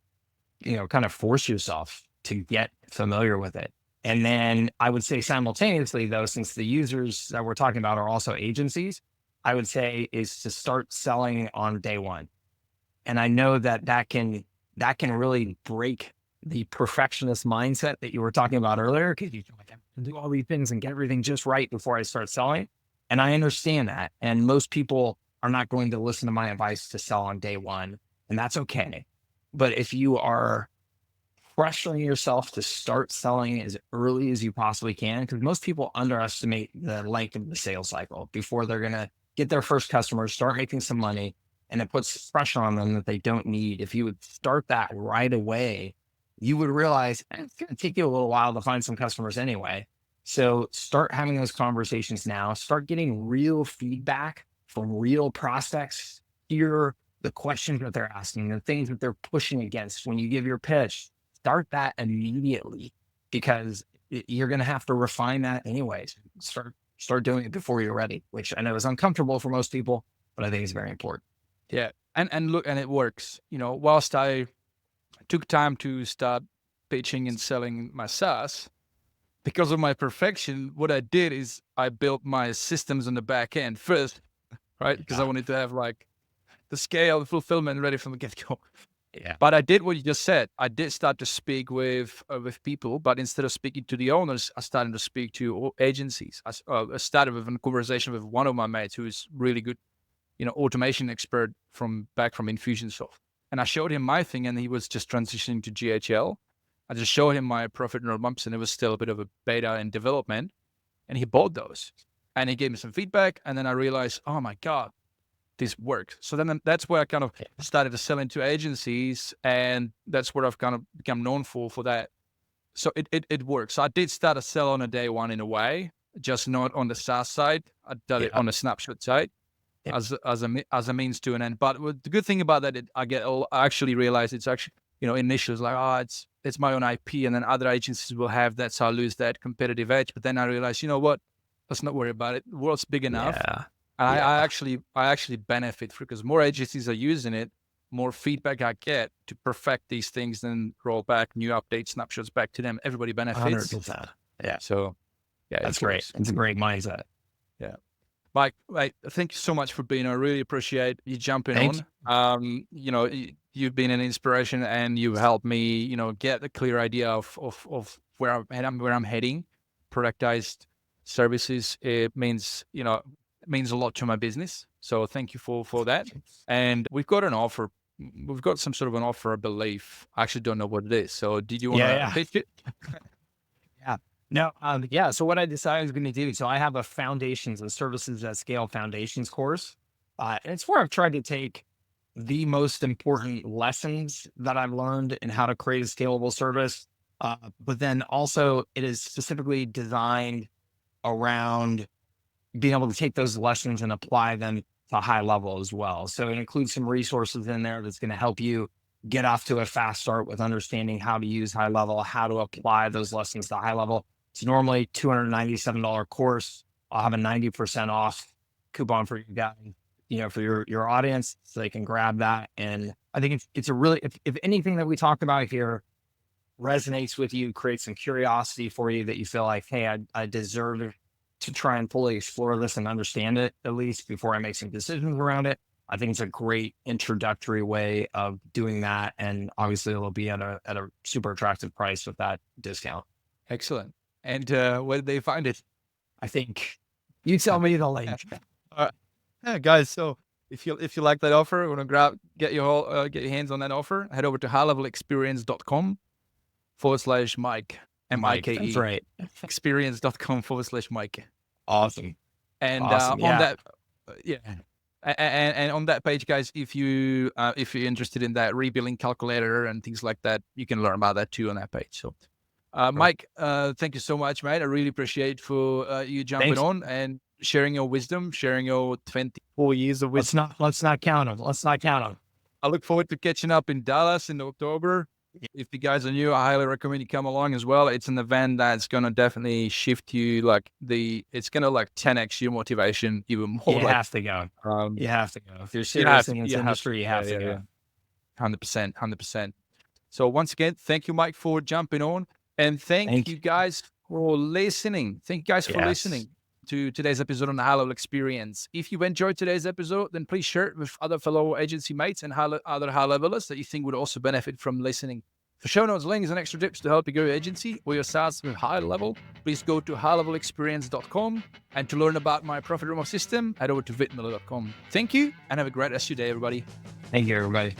kind of force yourself to get familiar with it. And then I would say simultaneously, though, since the users that we're talking about are also agencies, I would say is to start selling on day one. And I know that can really break the perfectionist mindset that you were talking about earlier, because you can do all these things and get everything just right before I start selling. And I understand that. And most people are not going to listen to my advice to sell on day one, and that's okay. But if you are pressuring yourself to start selling as early as you possibly can, because most people underestimate the length of the sales cycle before they're going to get their first customers, start making some money, and it puts pressure on them that they don't need. If you would start that right away, you would realize it's going to take you a little while to find some customers anyway. So start having those conversations now, start getting real feedback from real prospects. Hear the questions that they're asking, the things that they're pushing against when you give your pitch. Start that immediately, because you're going to have to refine that anyways. Start doing it before you're ready, which I know is uncomfortable for most people, but I think it's very important. Yeah. And look, and it works. Whilst I took time to start pitching and selling my SaaS, because of my perfection, what I did is I built my systems on the back end first, right? Because I wanted to have like the scale, the fulfillment ready from the get-go. Yeah. But I did what you just said. I did start to speak with people, but instead of speaking to the owners, I started to speak to agencies. I started with a conversation with one of my mates who is really good, automation expert back from Infusionsoft. And I showed him my thing, and he was just transitioning to GHL. I just showed him my profit and bumps, and it was still a bit of a beta in development. And he bought those, and he gave me some feedback. And then I realized, oh my God, this works. So then that's where I kind of started to sell into agencies, and that's where I've kind of become known for that. So it works. So I did start to sell on a day one in a way, just not on the SaaS side. I did it on the snapshot side. As a means to an end. But the good thing about that, I actually realized it's actually, initially it's like, it's my own IP, and then other agencies will have that, so I lose that competitive edge. But then I realized, what? Let's not worry about it. The world's big enough. Yeah. And I actually benefit from it, because more agencies are using it, more feedback I get to perfect these things, then roll back new updates, snapshots back to them. Everybody benefits. 100%. Yeah. So yeah, that's great. It's a great mindset. Yeah. Mike, thank you so much for being. I really appreciate you jumping on. You've been an inspiration, and you've helped me, get a clear idea of where I'm heading. Productized services, it means a lot to my business. So thank you for that. And we've got an offer. We've got some sort of an offer, I believe. I actually don't know what it is. So did you want to pitch it? Yeah. No, so what I decided I was going to do, so I have a Foundations and Services at Scale Foundations course. And it's where I've tried to take the most important lessons that I've learned in how to create a scalable service. But then also it is specifically designed around being able to take those lessons and apply them to HighLevel as well. So it includes some resources in there that's going to help you get off to a fast start with understanding how to use HighLevel, how to apply those lessons to HighLevel. It's normally $297 course. I'll have a 90% off coupon for you guys, for your audience, so they can grab that. And I think it's a really, if anything that we talked about here resonates with you, creates some curiosity for you, that you feel like, hey, I deserve to try and fully explore this and understand it, at least before I make some decisions around it. I think it's a great introductory way of doing that. And obviously it'll be at a super attractive price with that discount. Excellent. And where did they find it? I think you tell me the link. Yeah, guys. So if you like that offer, want to get your hands on that offer, head over to highlevelexperience.com/Mike. Mike, that's right. experience.com/Mike. Awesome. And awesome. On that, and on that page, guys, if you're interested in that rebilling calculator and things like that, you can learn about that too on that page. So, Mike, thank you so much, mate. I really appreciate for you jumping on and sharing your wisdom, sharing your 24 years of wisdom. Let's not count them. I look forward to catching up in Dallas in October. If you guys are new, I highly recommend you come along as well. It's an event that's going to definitely shift you, it's going to 10x your motivation even more. You have to go. You have to go. If you're serious in this industry, you have to go. 100%, 100%. So once again, thank you, Mike, for jumping on. And thank you guys for listening. Thank you guys for listening to today's episode on the HighLevel Experience. If you've enjoyed today's episode, then please share it with other fellow agency mates and other high levelers that you think would also benefit from listening. For show notes, links, and extra tips to help you grow your agency or your SaaS with HighLevel, please go to highlevelexperience.com. And to learn about my profit remote system, head over to vitmuller.com. Thank you, and have a great rest of your day, everybody. Thank you, everybody.